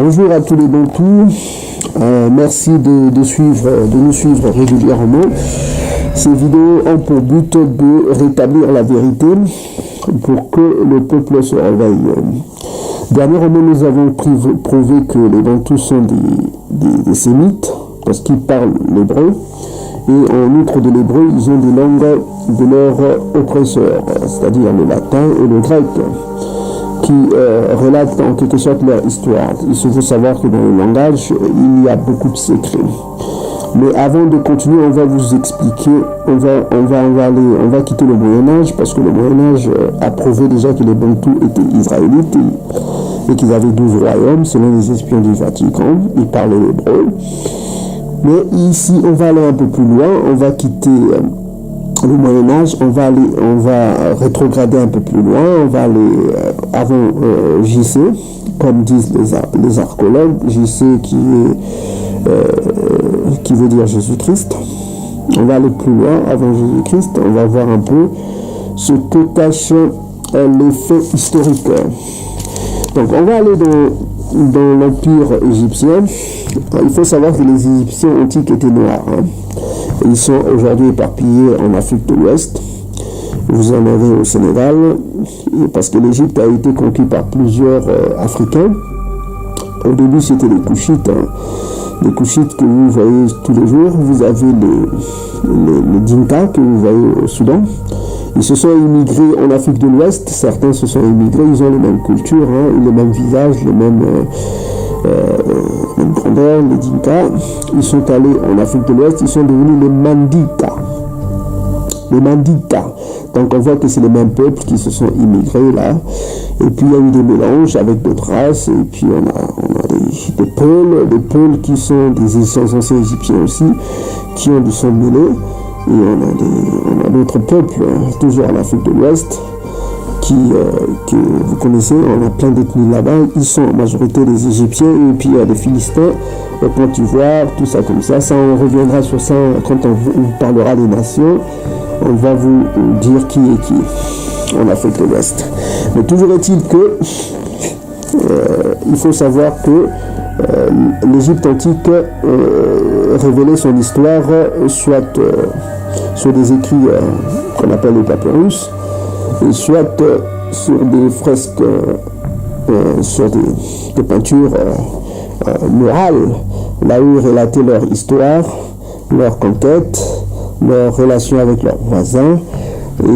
Bonjour à tous les Bantous. Merci de nous suivre régulièrement. Ces vidéos ont pour but de rétablir la vérité pour que le peuple se réveille. Dernièrement, nous avons prouvé que les Bantous sont des sémites parce qu'ils parlent l'hébreu. Et en outre de l'hébreu, ils ont des langues de leurs oppresseurs, c'est-à-dire le latin et le grec, qui relatent en quelque sorte leur histoire. Il faut savoir que dans le langage, il y a beaucoup de secrets. Mais avant de continuer, on va vous expliquer, on va quitter le Moyen-Âge, parce que le Moyen-Âge a prouvé déjà que les Bantous étaient israélites et qu'ils avaient 12 royaumes, selon les espions du Vatican. Ils parlaient l'hébreu. Mais ici, on va aller un peu plus loin, on va quitter le Moyen-Âge, on va rétrograder un peu plus loin, on va aller avant JC, comme disent les archéologues, JC qui veut dire Jésus-Christ. On va aller plus loin avant Jésus-Christ, on va voir un peu ce que cache les faits historiques. Donc on va aller dans l'Empire égyptien. Il faut savoir que les Égyptiens antiques étaient noirs. Ils sont aujourd'hui éparpillés en Afrique de l'Ouest. Vous en avez au Sénégal, parce que l'Égypte a été conquise par plusieurs Africains. Au début, c'était les Couchites. Les Couchites que vous voyez tous les jours. Vous avez les Dinka que vous voyez au Soudan. Ils se sont immigrés en Afrique de l'Ouest. Certains se sont immigrés. Ils ont les mêmes cultures, les mêmes visages, les mêmes grandeur, les Dinka. Ils sont allés en Afrique de l'Ouest. Ils sont devenus les Mandinka. Les Mandinka. Donc on voit que c'est les mêmes peuples qui se sont immigrés là. Et puis il y a eu des mélanges avec d'autres races. Et puis on a des Peuls qui sont des anciens Égyptiens aussi, qui ont du sang mêlé. Et on a d'autres peuples, toujours en Afrique de l'Ouest, que vous connaissez. On a plein d'ethnies là-bas. Ils sont en majorité des Égyptiens. Et puis il y a des Philistins, le Pont d'Ivoire, tout ça comme ça. Ça, on reviendra sur ça quand on vous parlera des nations. On va vous dire qui est qui en Afrique de l'Ouest. Mais toujours est-il que il faut savoir que l'Égypte antique révélait son histoire soit sur des écrits qu'on appelle les papyrus, et soit sur des fresques, sur des peintures murales, là où ils relataient leur histoire, leur conquête, leur relation avec leurs voisins, et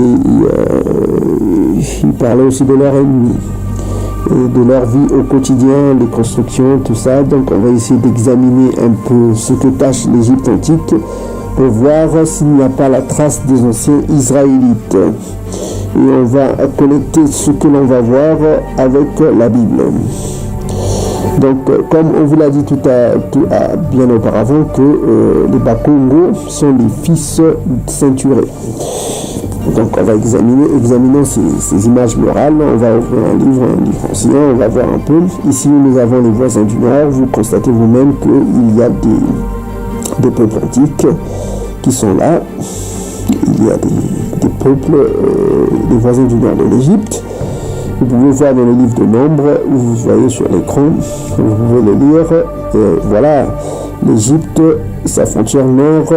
ils parlaient aussi de leurs ennemis, et de leur vie au quotidien, les constructions, tout ça. Donc on va essayer d'examiner un peu ce que cache l'Égypte antique pour voir s'il n'y a pas la trace des anciens Israélites. Et on va connecter ce que l'on va voir avec la Bible. Donc, comme on vous l'a dit bien auparavant, que les Bakongo sont les fils ceinturés. Donc, on va examiner ces images murales. On va ouvrir un livre ancien, on va voir un peu. Ici, nous avons les voisins du Nord. Vous constatez vous-même qu'il y a des peuples antiques qui sont là. Il y a des peuples, des voisins du Nord de l'Égypte. Vous pouvez voir dans le livre de Nombres, où vous voyez sur l'écran, vous pouvez le lire. Voilà, l'Égypte, sa frontière nord,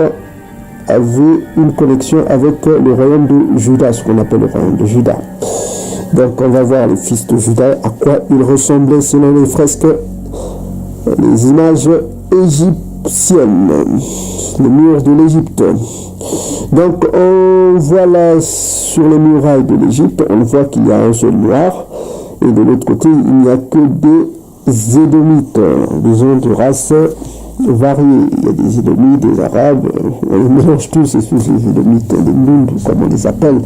avait une connexion avec le royaume de Juda, ce qu'on appelle le royaume de Juda. Donc on va voir les fils de Juda, à quoi ils ressemblaient selon les fresques, les images égyptiennes, les murs de l'Égypte. Donc on voit là sur les murailles de l'Égypte, on voit qu'il y a un seul noir, et de l'autre côté il n'y a que des Édomites, des gens de race variées. Il y a des Édomites, des Arabes, on les mélange tous, c'est tous les Édomites, les Nubes, comme on les appelle.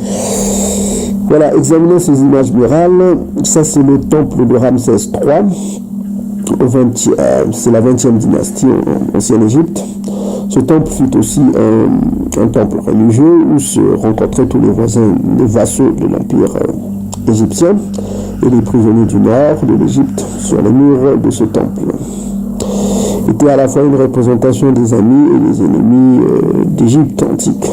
Voilà, examinez ces images murales. Ça c'est le temple de Ramsès III, c'est la 20e dynastie en ancienne Égypte. Ce temple fut aussi un temple religieux où se rencontraient tous les voisins, les vassaux de l'Empire égyptien et les prisonniers du nord de l'Égypte sur les murs de ce temple. Était à la fois une représentation des amis et des ennemis d'Égypte antique.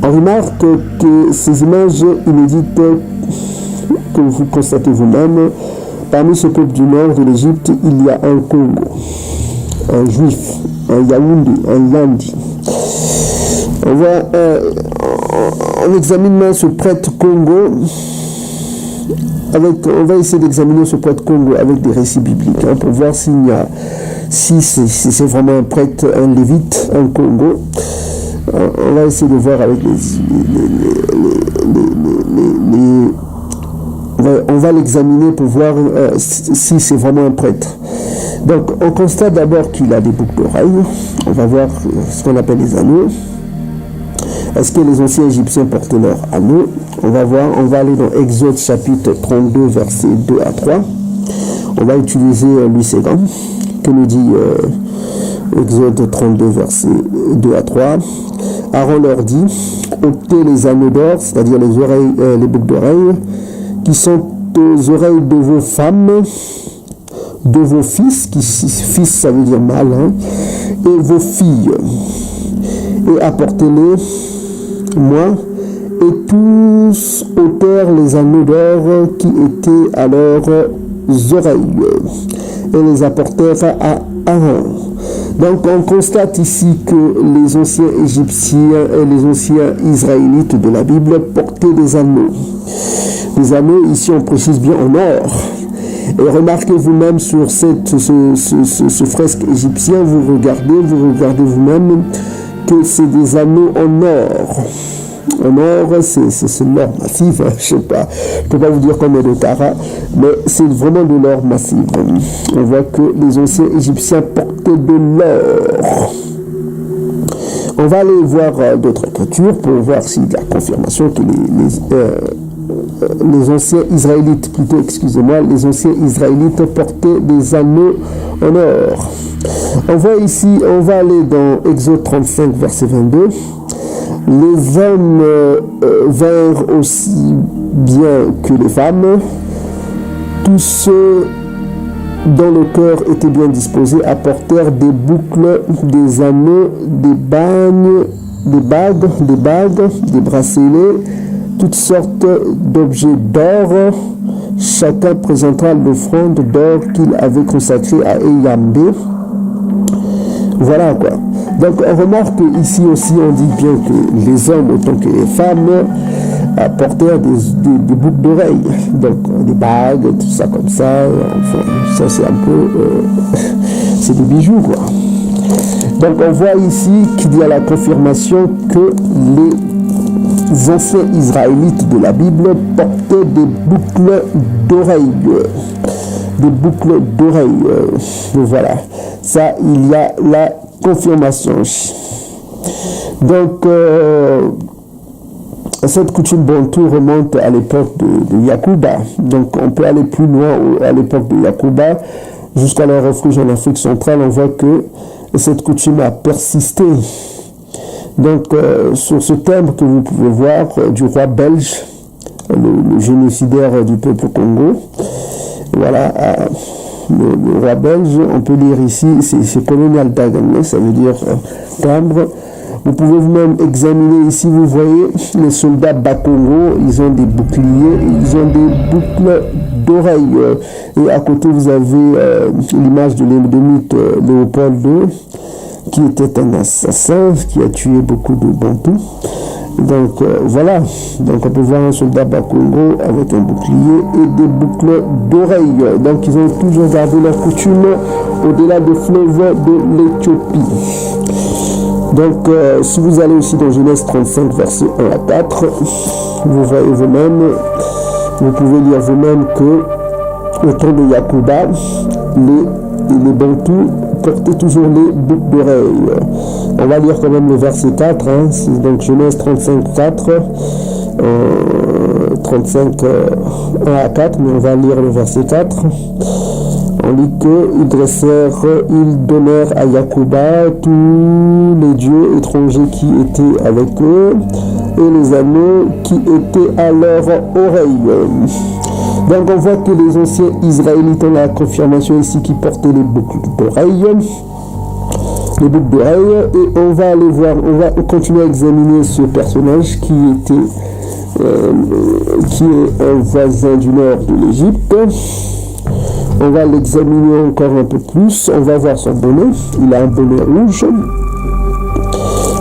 On remarque que ces images inédites que vous constatez vous-même parmi ce peuple du nord de l'Égypte, il y a un Congo, un juif, un Yaoundé, un Yandi. On examine ce prêtre Congo. On va essayer d'examiner ce prêtre Congo avec des récits bibliques pour voir si c'est vraiment un prêtre, un lévite, un Congo. On va essayer de voir avec on va l'examiner pour voir si c'est vraiment un prêtre. Donc on constate d'abord qu'il a des boucles d'oreilles. On va voir ce qu'on appelle les anneaux. Est-ce que les anciens Égyptiens portaient leurs anneaux? On va voir, on va aller dans Exode chapitre 32, versets 2 à 3. On va utiliser Louis Ségan, que nous dit Exode 32, versets 2 à 3. Aaron leur dit, ôtez les anneaux d'or, c'est-à-dire les oreilles, les boucles d'oreilles, qui sont aux oreilles de vos femmes, de vos fils, fils ça veut dire mâle, et vos filles, et apportez-les, moi, et tous ôtèrent les anneaux d'or qui étaient à leurs oreilles, et les apportèrent à Aaron. Donc on constate ici que les anciens Égyptiens et les anciens Israélites de la Bible portaient des anneaux. Les anneaux, ici on précise bien en or. Et remarquez vous-même sur ce fresque égyptien, vous regardez vous-même que c'est des anneaux en or. En or, c'est de l'or massif, je ne peux pas vous dire combien de carats, mais c'est vraiment de l'or massif. On voit que les anciens Égyptiens portaient de l'or. On va aller voir d'autres écritures pour voir s'il y a confirmation que les anciens Israélites, les anciens Israélites portaient des anneaux en or. On voit ici, on va aller dans Exode 35, verset 22. Les hommes vinrent aussi bien que les femmes. Tous ceux dont le cœur était bien disposé apportèrent des boucles, des anneaux, des bagues, des bracelets, toutes sortes d'objets d'or. Chacun présentera l'offrande d'or qu'il avait consacrée à Eyambé. Voilà quoi. Donc on remarque ici aussi, on dit bien que les hommes autant que les femmes apportèrent des boucles d'oreilles, donc des bagues, tout ça comme ça. Enfin, ça c'est un peu, c'est des bijoux quoi. Donc on voit ici qu'il y a la confirmation que les anciens Israélites de la Bible portaient des boucles d'oreilles. Des boucles d'oreilles. Voilà. Ça, il y a la confirmation. Donc, cette coutume bantou remonte à l'époque de Yacouba. Donc, on peut aller plus loin à l'époque de Yacouba, jusqu'à leur refuge en Afrique centrale. On voit que cette coutume a persisté. Donc, sur ce thème que vous pouvez voir du roi belge, le génocidaire du peuple Congo, voilà, le roi belge, on peut lire ici, c'est colonial Dagane, ça veut dire timbre. Vous pouvez vous-même examiner ici, vous voyez les soldats Bakongo, ils ont des boucliers, ils ont des boucles d'oreilles. Et à côté, vous avez l'image de l'émite Léopold II, qui était un assassin, qui a tué beaucoup de Bantous. Donc voilà, donc on peut voir un soldat Bakongo avec un bouclier et des boucles d'oreilles. Donc ils ont toujours gardé leur coutume au-delà des fleuves de l'Éthiopie. Donc si vous allez aussi dans Genèse 35 verset 1 à 4, vous voyez vous-même, vous pouvez lire vous-même que au temps de Yacouba, les Bantous portaient toujours les boucles d'oreilles. On va lire quand même le verset 4, c'est donc Genèse 35, 4, 35, 1 à 4, mais on va lire le verset 4. On lit ils donnèrent à Yacouba tous les dieux étrangers qui étaient avec eux et les anneaux qui étaient à leur oreille. Donc on voit que les anciens Israélites ont la confirmation ici qui portaient les boucles d'oreilles. Les boucles d'oreilles, et on va aller voir, on va continuer à examiner ce personnage qui est un voisin du nord de l'Égypte. On va l'examiner encore un peu plus. On va voir son bonnet. Il a un bonnet rouge.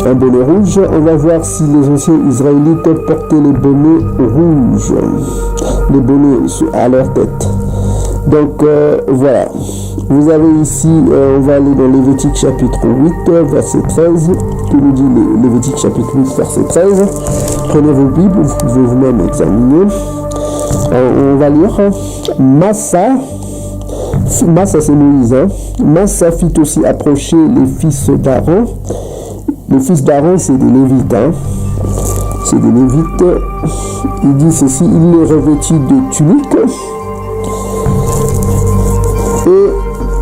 Un bonnet rouge. On va voir si les anciens Israélites portaient les bonnets rouges. Les bonnets à leur tête. Donc voilà. Vous avez ici, on va aller dans Lévitique chapitre 8, verset 13. Que nous dit Lévitique chapitre 8, verset 13. Prenez vos Bibles, vous pouvez vous-même examiner. On va lire. Massa c'est Moïse. Massa fit aussi approcher les fils d'Aaron. Les fils d'Aaron, c'est des Lévites. C'est des Lévites. Il dit ceci, il les revêtit de tuniques. Et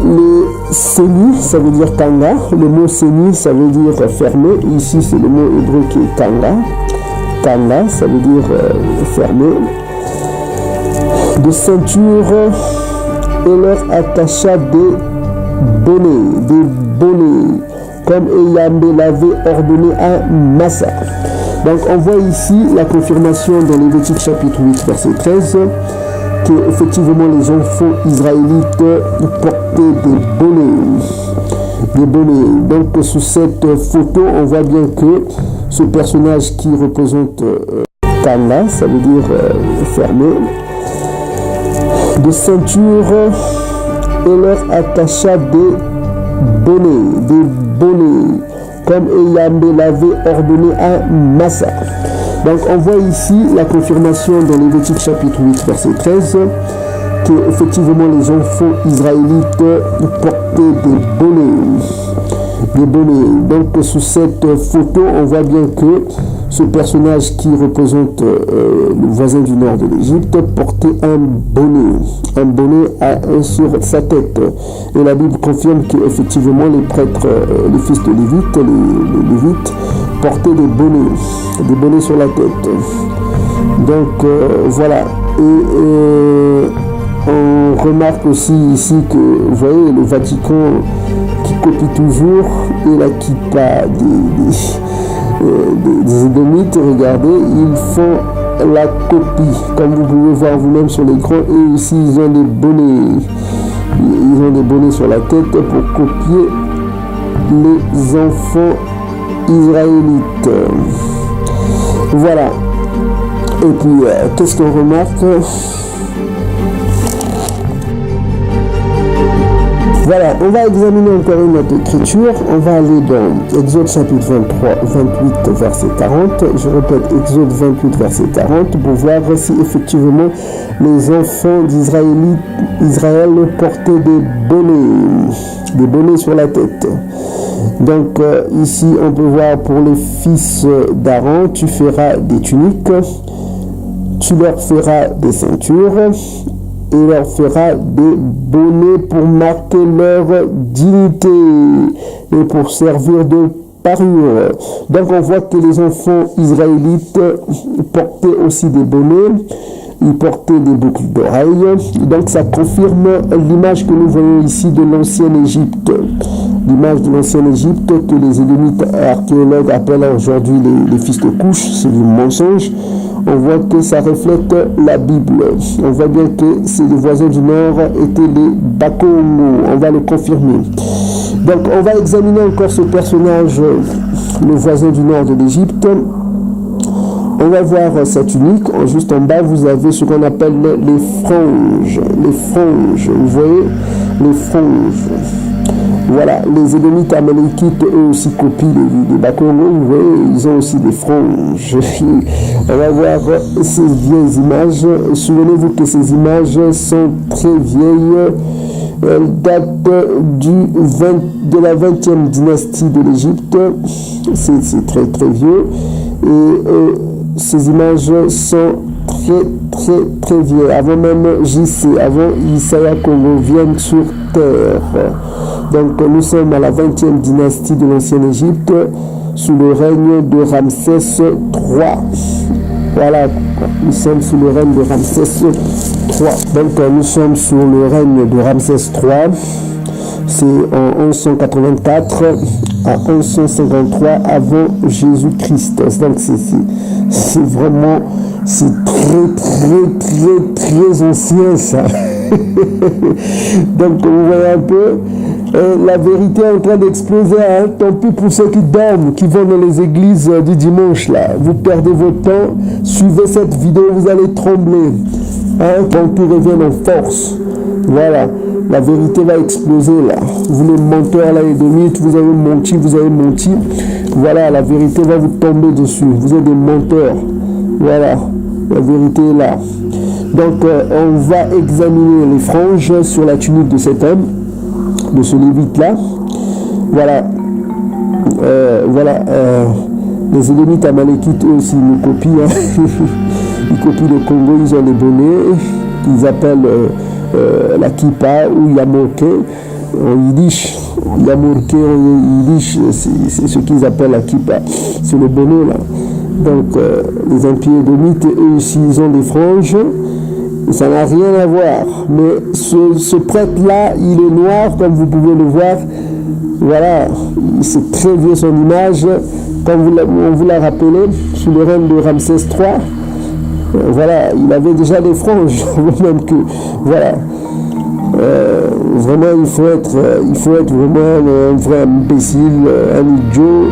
les sénis, ça veut dire kanga. Le mot séni, ça veut dire fermé. Ici, c'est le mot hébreu qui est kanga. Kanga, ça veut dire fermé. De ceinture, et leur attacha des bonnets, comme Eyambe l'avait ordonné à Massa. Donc on voit ici la confirmation dans Lévitique chapitre 8, verset 13, que effectivement les enfants israélites portaient des bonnets. Donc sous cette photo, on voit bien que ce personnage qui représente Kanga, ça veut dire fermé, de ceinture, et leur attacha des bonnets, comme Eyambe l'avait ordonné à Massa. Donc on voit ici la confirmation dans Lévitique chapitre 8, verset 13, que effectivement les enfants israélites portaient des bonnets. Donc sous cette photo, on voit bien que ce personnage qui représente le voisin du nord de l'Égypte portait un bonnet sur sa tête. Et la Bible confirme qu'effectivement les prêtres, les fils de Lévite, les Lévites, portaient des bonnets sur la tête. Donc voilà. Et on remarque aussi ici que, vous voyez, le Vatican qui copie toujours et la kippa des Édomites, regardez, ils font la copie, comme vous pouvez voir vous-même sur l'écran, et ici ils ont des bonnets sur la tête pour copier les enfants israélites. Voilà. Et puis, qu'est-ce qu'on remarque ? Voilà, on va examiner encore une autre écriture. On va aller dans Exode chapitre 28, verset 40. Je répète, Exode 28, verset 40, pour voir si effectivement les enfants d'Israël portaient des bonnets sur la tête. Donc ici, on peut voir pour les fils d'Aaron, tu feras des tuniques, tu leur feras des ceintures, et leur fera des bonnets pour marquer leur dignité et pour servir de parure. Donc on voit que les enfants israélites portaient aussi des bonnets, ils portaient des boucles d'oreilles. Donc ça confirme l'image que nous voyons ici de l'ancienne Égypte. L'image de l'ancienne Égypte que les Édomites archéologues appellent aujourd'hui les fils de Couche, c'est du mensonge. On voit que ça reflète la Bible. On voit bien que les voisins du Nord étaient les Bakongo. On va le confirmer. Donc, on va examiner encore ce personnage, le voisin du Nord de l'Égypte. On va voir sa tunique. Juste en bas, vous avez ce qu'on appelle les franges. Les franges, vous voyez, les franges. Voilà, les Édomites amalékites, eux aussi copient les Bakongo, vous voyez, ils ont aussi des franges. On va voir ces vieilles images. Souvenez-vous que ces images sont très vieilles. Elles datent de la 20e dynastie de l'Égypte. C'est très très vieux. Et ces images sont très vieilles. Avant même JC, avant Isaiah Congo viennent sur terre. Donc nous sommes à la 20e dynastie de l'ancienne Égypte sous le règne de Ramsès III. Voilà, nous sommes sous le règne de Ramsès III. Donc nous sommes sous le règne de Ramsès III. C'est en 1184 à 1153 avant Jésus-Christ. Donc c'est vraiment, c'est très ancien ça. Donc vous voyez un peu, la vérité est en train d'exploser, hein. Tant pis pour ceux qui dorment, qui vont dans les églises du dimanche là. Vous perdez votre temps, suivez cette vidéo, vous allez trembler, hein, quand tout revient en force. Voilà, la vérité va exploser là. Vous les menteurs là, les Édomites, vous avez menti. Voilà, la vérité va vous tomber dessus. Vous êtes des menteurs. Voilà, la vérité est là. Donc on va examiner les franges sur la tunique de cet homme, de ce lévite là. Voilà, les Édomites amalékites eux aussi nous copient, hein. Ils copient le Congo, ils ont des bonnets qu'ils appellent la kippa ou yamorke en yiddish. Yamorke en yiddish, c'est ce qu'ils appellent la kippa, c'est le bonnet là. Donc les empires édomites eux aussi ils ont des franges. Ça n'a rien à voir, mais ce prêtre-là, il est noir, comme vous pouvez le voir. Voilà, c'est très vieux son image. Comme on vous l'a rappelé, sous le règne de Ramsès III, voilà, il avait déjà des franges. Même que, voilà, vraiment, il faut être vraiment un vrai imbécile, un idiot,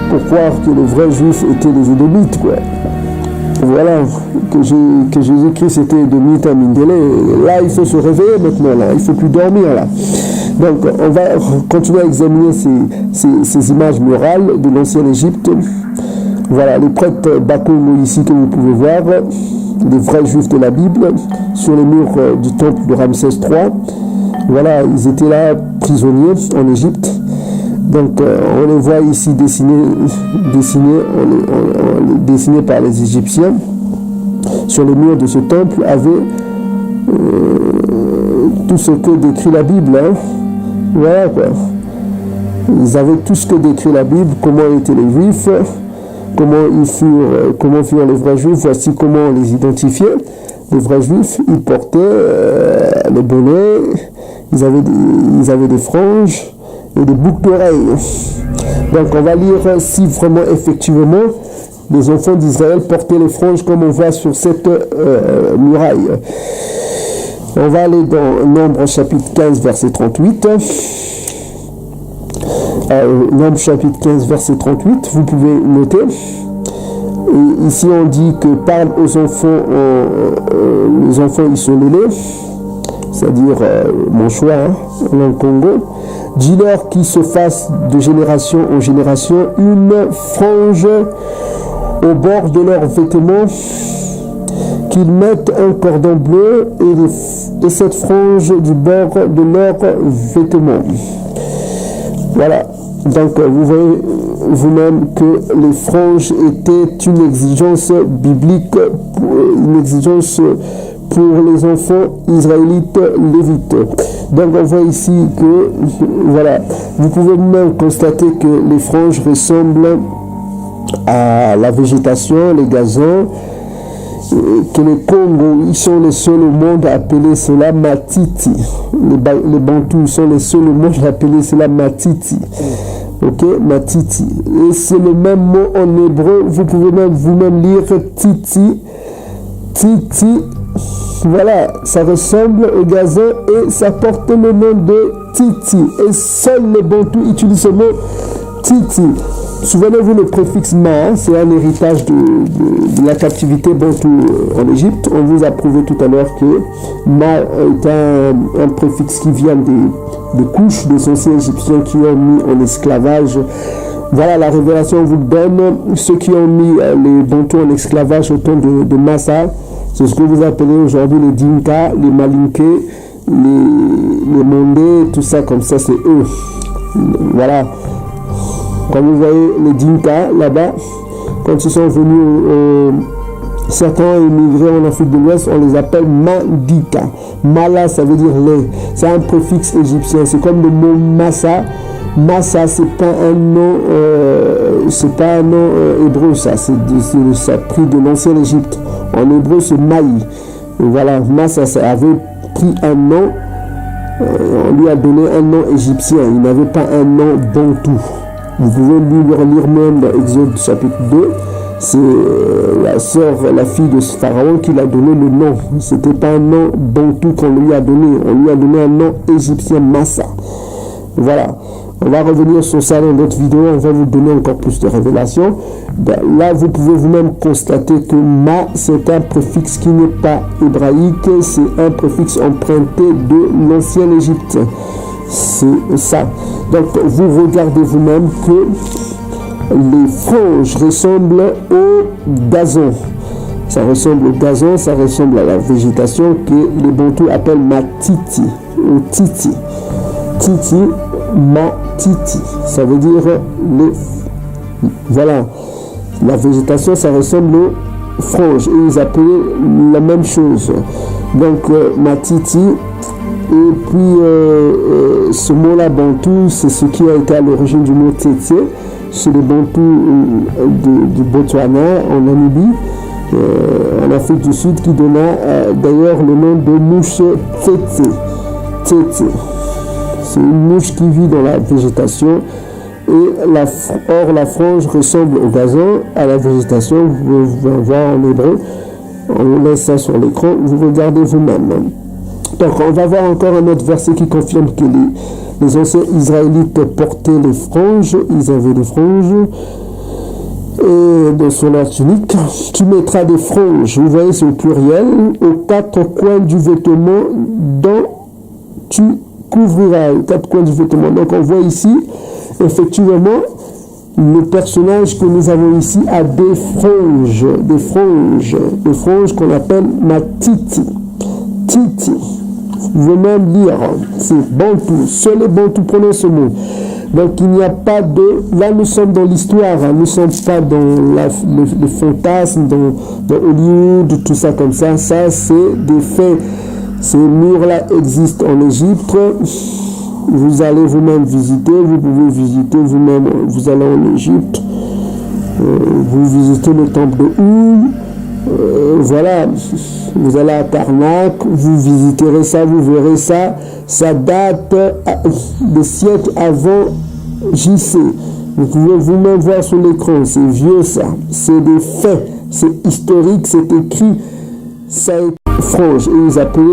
pour croire que les vrais juifs étaient les Édomites, quoi. Voilà, que Jésus-Christ était Édomite à Mindélé. Là, il faut se réveiller maintenant, là. Il ne faut plus dormir, là. Donc, on va continuer à examiner ces images murales de l'ancienne Égypte. Voilà, les prêtres Bakongo ici que vous pouvez voir, les vrais juifs de la Bible, sur les murs du temple de Ramsès III. Voilà, ils étaient là prisonniers en Égypte. Donc on les voit ici dessinés par les Égyptiens sur les murs de ce temple avec tout ce que décrit la Bible, hein. Voilà quoi. Ils avaient tout ce que décrit la Bible, comment étaient les Juifs, comment furent les vrais Juifs, voici comment on les identifiait. Les vrais Juifs, ils portaient les bonnets, ils avaient des franges et des boucles d'oreilles. Donc on va lire si vraiment effectivement les enfants d'Israël portaient les franges comme on voit sur cette muraille. On va aller dans Nombre chapitre 15 verset 38. Nombre chapitre 15 verset 38, vous pouvez noter. Et ici on dit que parle aux enfants, les enfants ils sont nés, c'est-à-dire mon choix, hein, dans le Congo. Dis-leur qu'ils se fassent de génération en génération une frange au bord de leurs vêtements, qu'ils mettent un cordon bleu et cette frange du bord de leurs vêtements. Voilà. Donc vous voyez vous-même que les franges étaient une exigence biblique, une exigence pour les enfants israélites lévites. Donc on voit ici que, voilà, vous pouvez même constater que les franges ressemblent à la végétation, les gazons, que les Congos, ils sont les seuls au monde à appeler cela matiti. Les Bantous sont les seuls au monde à appeler cela matiti. Ok, matiti. Et c'est le même mot en hébreu, vous pouvez même vous-même lire titi, titi. Voilà, ça ressemble au gazon et ça porte le nom de titi. Et seuls les Bantous utilisent ce mot titi. Souvenez-vous, le préfixe ma, c'est un héritage de la captivité bantou en Égypte. On vous a prouvé tout à l'heure que ma est un préfixe qui vient des couches des anciens égyptiens qui ont mis en esclavage. Voilà, la révélation vous donne ceux qui ont mis les bantous en esclavage au temps de Massa. C'est ce que vous appelez aujourd'hui les Dinka, les Malinké, les Mondé, tout ça comme ça, c'est eux. Voilà. Comme vous voyez, les Dinka, là-bas, quand ils sont venus, certains émigrés en Afrique de l'Ouest, on les appelle Mandika. Mala, ça veut dire lait. C'est un préfixe égyptien. C'est comme le mot Massa. Massa, c'est pas un nom, hébreu, ça. Ça pris de l'ancienne Égypte. En hébreu, c'est Maï. Et voilà, Massa, ça avait pris un nom. On lui a donné un nom égyptien. Il n'avait pas un nom bantou. Vous pouvez lire même dans Exode chapitre 2, c'est la sœur, la fille de Pharaon qui l'a donné le nom. C'était pas un nom bantou qu'on lui a donné. On lui a donné un nom égyptien, Massa. Voilà. On va revenir sur ça dans d'autres vidéos. On va vous donner encore plus de révélations. Là, vous pouvez vous-même constater que Ma, c'est un préfixe qui n'est pas hébraïque. C'est un préfixe emprunté de l'ancienne Égypte. C'est ça. Donc, vous regardez vous-même que les franges ressemblent au gazon. Ça ressemble au gazon, ça ressemble à la végétation que les Bantous appellent matiti ou titi. Titi, matiti. Ça veut dire voilà. La végétation, ça ressemble aux franges. Et ils appelaient la même chose. Donc, matiti. Et puis, ce mot-là, Bantou, c'est ce qui a été à l'origine du mot Tété, chez les Bantous du Botswana, en Namibie, en Afrique du Sud, qui donna d'ailleurs le nom de mouche Tété. Tété. C'est une mouche qui vit dans la végétation. Et la frange ressemble au gazon, à la végétation. Vous pouvez voir en hébreu. On laisse ça sur l'écran. Vous regardez vous-même. Donc, on va voir encore un autre verset qui confirme que les anciens Israélites portaient les franges. Ils avaient des franges. Et sur leur tunique, tu mettras des franges. Vous voyez, c'est au pluriel. Aux quatre coins du vêtement dont tu couvriras. Les quatre coins du vêtement. Donc, on voit ici, effectivement, le personnage que nous avons ici a des franges qu'on appelle matiti. Titi. Vous pouvez même lire, c'est Bantou, seul les Bantous prononcent ce mot. Donc il n'y a pas de... Là nous sommes dans l'histoire, nous ne sommes pas dans le fantasme, dans Hollywood, tout ça comme ça. Ça c'est des faits. Ces murs-là existent en Égypte. Vous allez vous-même visiter, vous pouvez visiter vous-même, vous allez en Égypte. Vous visitez le temple de Ou. Voilà, vous allez à Karnak, vous visiterez ça, vous verrez ça. Ça date des siècles avant JC. Vous pouvez vous-même voir sur l'écran, c'est vieux ça. C'est des faits, c'est historique, c'est écrit. Ça est frange et ils appelaient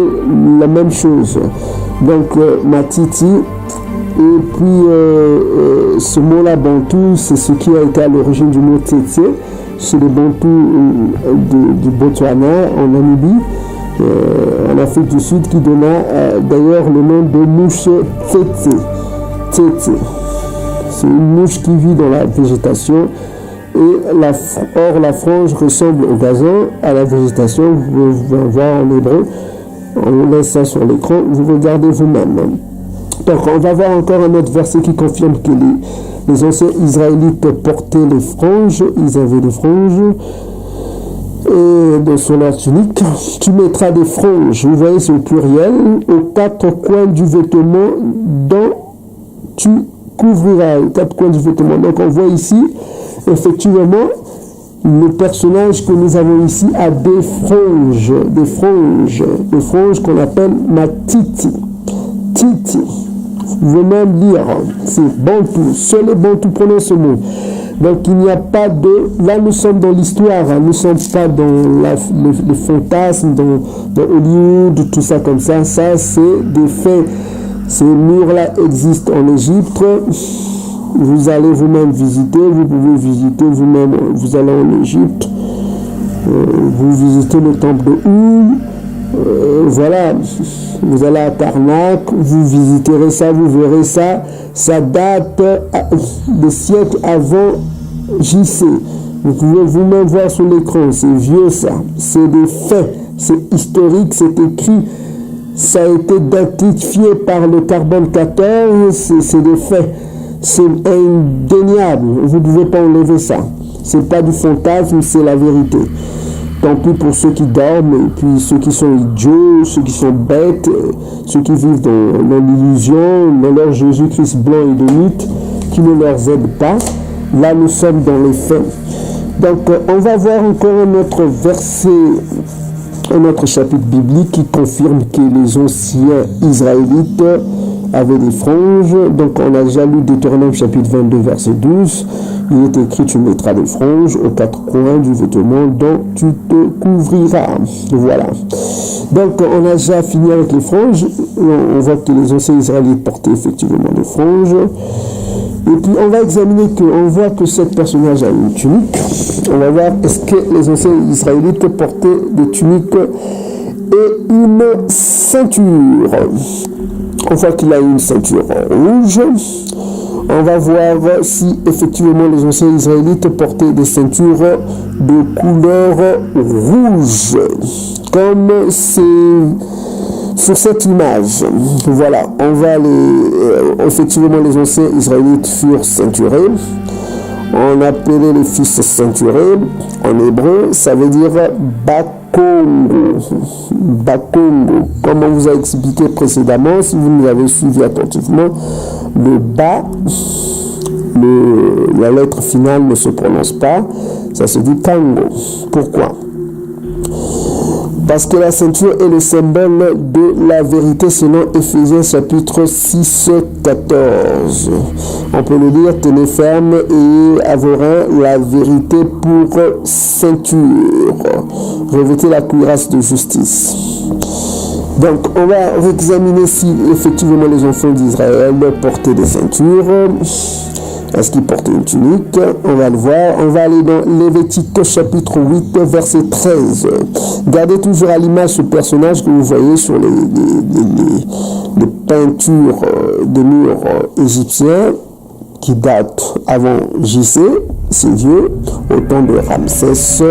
la même chose. Donc, Matiti. Et puis, ce mot-là, Bantou, c'est ce qui a été à l'origine du mot Tété, chez les Bantous du Botswana, en Namibie, en Afrique du Sud, qui donna d'ailleurs le nom de mouche Tété. Tété. C'est une mouche qui vit dans la végétation. Et la frange ressemble au gazon, à la végétation. Vous pouvez voir en hébreu. On laisse ça sur l'écran. Vous regardez vous-même. Donc, on va voir encore un autre verset qui confirme que les anciens Israélites portaient les franges. Ils avaient des franges. Et sur leur tunique, tu mettras des franges. Vous voyez, c'est au pluriel. Aux quatre coins du vêtement dont tu couvriras. Les quatre coins du vêtement. Donc, on voit ici, effectivement, le personnage que nous avons ici a des franges qu'on appelle matiti. Titi. Vous pouvez même lire, c'est Bantou, seul les Bantous prononcent ce mot. Donc il n'y a pas de... Là nous sommes dans l'histoire, nous ne sommes pas dans le fantasme, dans Hollywood, tout ça comme ça. Ça c'est des faits. Ces murs-là existent en Égypte. Vous allez vous-même visiter, vous pouvez visiter vous-même, vous allez en Égypte. Vous visitez le temple de Ou. Voilà, vous allez à Karnak, vous visiterez ça, vous verrez ça. Ça date des siècles avant JC. Vous pouvez vous-même voir sur l'écran, c'est vieux ça. C'est des faits, c'est historique, c'est écrit. Ça a été identifié par le carbone 14, c'est des faits. C'est indéniable, vous ne pouvez pas enlever ça. C'est pas du fantasme, c'est la vérité. Tant pis pour ceux qui dorment, et puis ceux qui sont idiots, ceux qui sont bêtes, ceux qui vivent dans l'illusion, dans leur Jésus-Christ blanc et de mythe, qui ne leur aide pas. Là, nous sommes dans les faits. Donc, on va voir encore un autre verset, un autre chapitre biblique qui confirme que les anciens Israélites avaient des franges. Donc, on a déjà lu Deutéronome chapitre 22, verset 12. Il est écrit, tu mettras des franges aux 4 coins du vêtement dont tu te couvriras. Voilà. Donc, on a déjà fini avec les franges. On voit que les anciens Israélites portaient effectivement des franges. Et puis, on va examiner on voit que ce personnage a une tunique. On va voir, est-ce que les anciens Israélites portaient des tuniques et une ceinture. On voit qu'il a une ceinture rouge. On va voir si effectivement les anciens Israélites portaient des ceintures de couleur rouge, comme c'est sur cette image. Voilà, on va effectivement les anciens Israélites furent ceinturés. On appelait les fils ceinturés. En hébreu, ça veut dire Bakongo. Bakongo. Comme on vous a expliqué précédemment, si vous nous avez suivi attentivement, le bas, la lettre finale ne se prononce pas, ça se dit Kango. Pourquoi? Parce que la ceinture est le symbole de la vérité selon Éphésiens chapitre 6, 14. On peut le lire, tenez ferme et à vos reins la vérité pour ceinture. Revêtez la cuirasse de justice. Donc, on va examiner si effectivement les enfants d'Israël portaient des ceintures. Est-ce qu'ils portaient une tunique? On va le voir. On va aller dans Lévitique chapitre 8, verset 13. Gardez toujours à l'image ce personnage que vous voyez sur les peintures des murs égyptiens qui datent avant JC, c'est vieux, au temps de Ramsès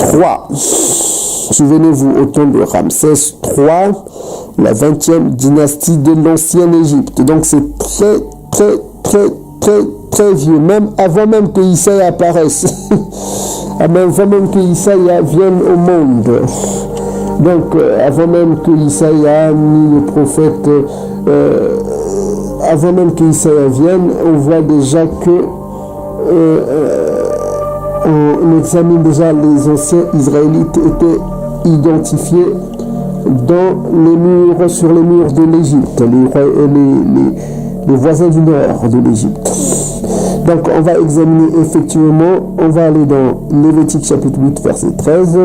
III. Souvenez-vous, au temps de Ramsès III, la 20e dynastie de l'ancienne Égypte. Donc c'est très vieux, même avant même que Isaïe apparaisse, avant même que Isaïe vienne au monde. Donc avant même que Isaïe ni le prophète, avant même que Isaïe vienne, on voit déjà que on examine déjà les anciens Israélites étaient identifiés dans les murs, sur les murs de l'Égypte, les voisins du nord de l'Égypte. Donc on va examiner effectivement, on va aller dans Lévitique chapitre 8 verset 13.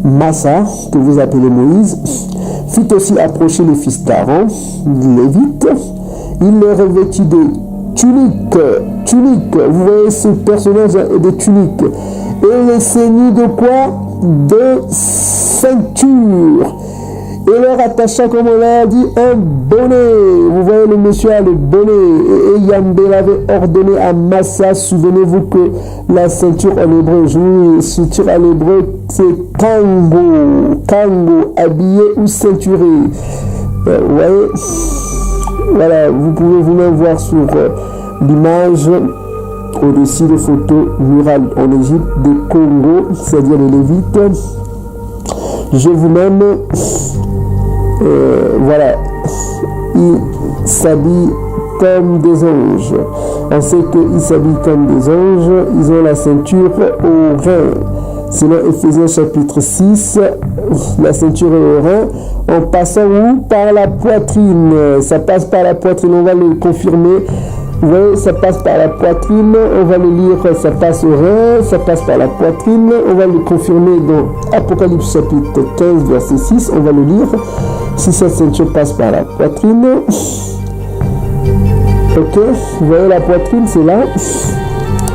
Massa, que vous appelez Moïse, fit aussi approcher les fils d'Aaron, Lévites. Il les revêtit de tuniques. Vous voyez ce personnage de tuniques. Et les ceignit de quoi? De ceinture. Et leur attacha, comme on l'a dit, un bonnet. Vous voyez, le monsieur a le bonnet. Et Yambé l'avait ordonné à Massa. Souvenez-vous que la ceinture en hébreu, ceinture en hébreu, c'est kango. Kango, habillé ou ceinturé. Vous voyez, voilà, vous pouvez vous-même voir sur l'image au-dessus des photos murales en Égypte des Congo, c'est-à-dire les Lévites. Je vous-même, voilà, ils s'habillent comme des anges. On sait qu'ils s'habillent comme des anges. Ils ont la ceinture au rein. Selon Éphésiens chapitre 6, la ceinture est au rein, en passant où? Par la poitrine. Ça passe par la poitrine, on va le confirmer. Vous voyez, ça passe par la poitrine, on va le lire, ça passe au rein, ça passe par la poitrine, on va le confirmer dans Apocalypse chapitre 15, verset 6, on va le lire. Si cette ceinture passe par la poitrine, ok, vous voyez la poitrine, c'est là,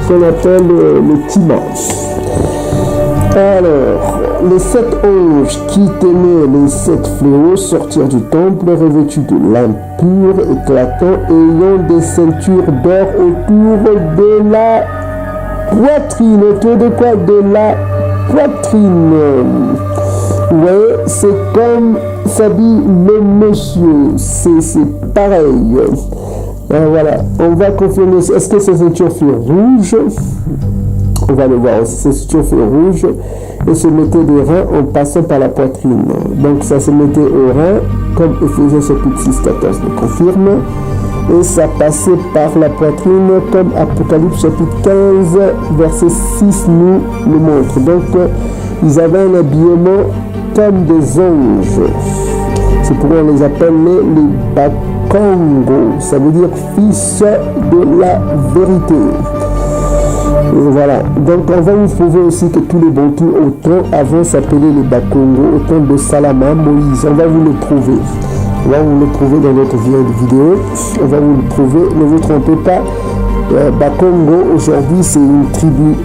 qu'on appelle le tima. Alors, les 7 anges qui tenaient les 7 fléaux sortirent du temple revêtus de l'impur éclatant, ayant des ceintures d'or autour de la poitrine. Autour de quoi? De la poitrine. Vous voyez, c'est comme s'habille le monsieur. C'est pareil. Alors voilà, on va confirmer. Est-ce que ces ceintures furent rouges? On va le voir aussi, ces ceintures furent rouges et se mettaient des reins en passant par la poitrine. Donc ça se mettait au rein, comme Éphésiens chapitre 6, 14 le confirme, et ça passait par la poitrine, comme Apocalypse chapitre 15, verset 6 nous le montre. Donc ils avaient un habillement comme des anges. C'est pourquoi on les appelle les Bakongo. Ça veut dire fils de la vérité. Voilà, donc on va vous prouver aussi que tous les Bantus autant avant s'appelaient les Bakongo, autant de Salama, Moïse. On va vous le prouver. On va vous le prouver dans notre vidéo. On va vous le prouver. Ne vous trompez pas. Bakongo aujourd'hui c'est une tribu.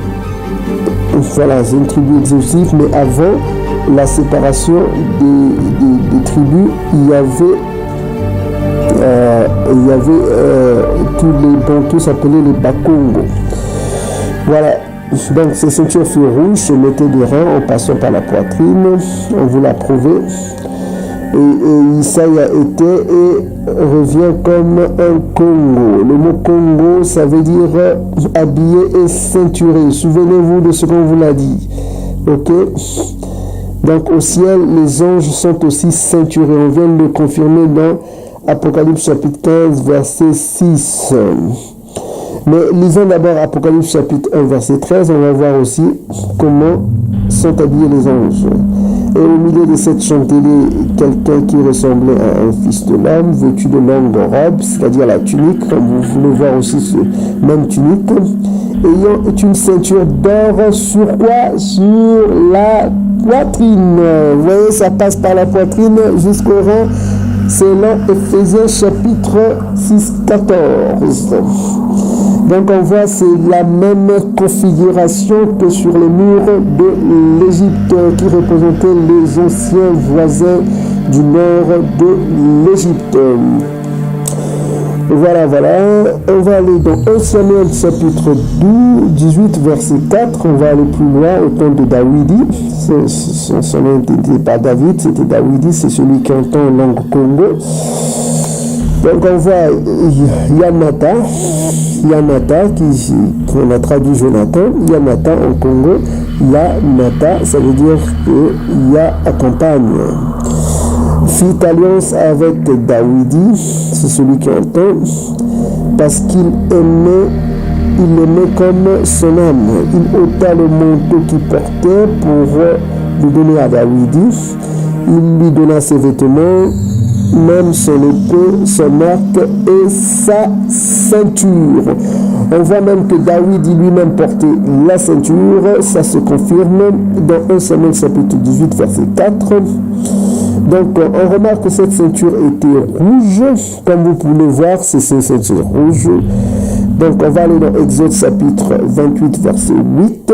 Voilà, c'est une tribu exhaustive, mais avant la séparation des tribus, il y avait tous les Bantus s'appelaient les Bakongo. Voilà, donc ces ceintures furent rouges, se mettaient des reins en passant par la poitrine, on vous l'a prouvé. Et Issa y a été et revient comme un Congo. Le mot Congo, ça veut dire habillé et ceinturé. Souvenez-vous de ce qu'on vous l'a dit. Ok? Donc au ciel, les anges sont aussi ceinturés. On vient de le confirmer dans Apocalypse chapitre 15, verset 6. Mais lisons d'abord Apocalypse chapitre 1, verset 13. On va voir aussi comment sont habillés les anges. Et au milieu de cette chantelée, quelqu'un qui ressemblait à un fils de l'homme, vêtu de longues robes, c'est-à-dire la tunique, comme vous voulez voir aussi ce même tunique, ayant une ceinture d'or sur quoi? Sur la poitrine. Vous voyez, ça passe par la poitrine jusqu'au rang. C'est dans Éphésiens chapitre 6, 14. Donc on voit c'est la même configuration que sur les murs de l'Égypte qui représentaient les anciens voisins du nord de l'Égypte. Voilà. On va aller dans 1 Samuel chapitre 18 verset 4. On va aller plus loin au temps de Dawidi. Son nom n'était pas David, c'était Dawidi, c'est celui qui entend en langue Congo. Donc on voit Yanata, qu'on a traduit Jonathan, Yanata en Congo, Yanata, ça veut dire que Ya accompagne. Fit alliance avec Dawidi, c'est celui qui entend, parce qu'il aimait comme son âme. Il ôta le manteau qu'il portait pour le donner à Dawidi. Il lui donna ses vêtements, même son épée, son arc et sa ceinture. On voit même que David lui-même portait la ceinture. Ça se confirme dans 1 Samuel chapitre 18 verset 4. Donc on remarque que cette ceinture était rouge. Comme vous pouvez le voir, c'est une ceinture rouge. Donc on va aller dans Exode chapitre 28 verset 8.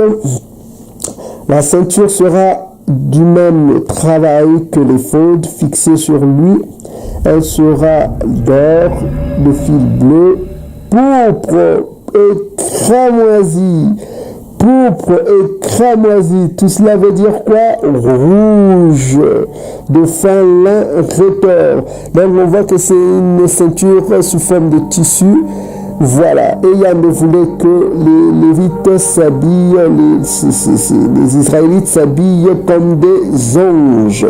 La ceinture sera du même travail que l'éphod fixé sur lui. Elle sera d'or, de fil bleu, pourpre et cramoisi. Pourpre et cramoisi. Tout cela veut dire quoi? Rouge, de fin lin retors. Donc on voit que c'est une ceinture sous forme de tissu. Voilà, et Yann voulait que les Lévites s'habillent, les Israélites s'habillent comme des anges.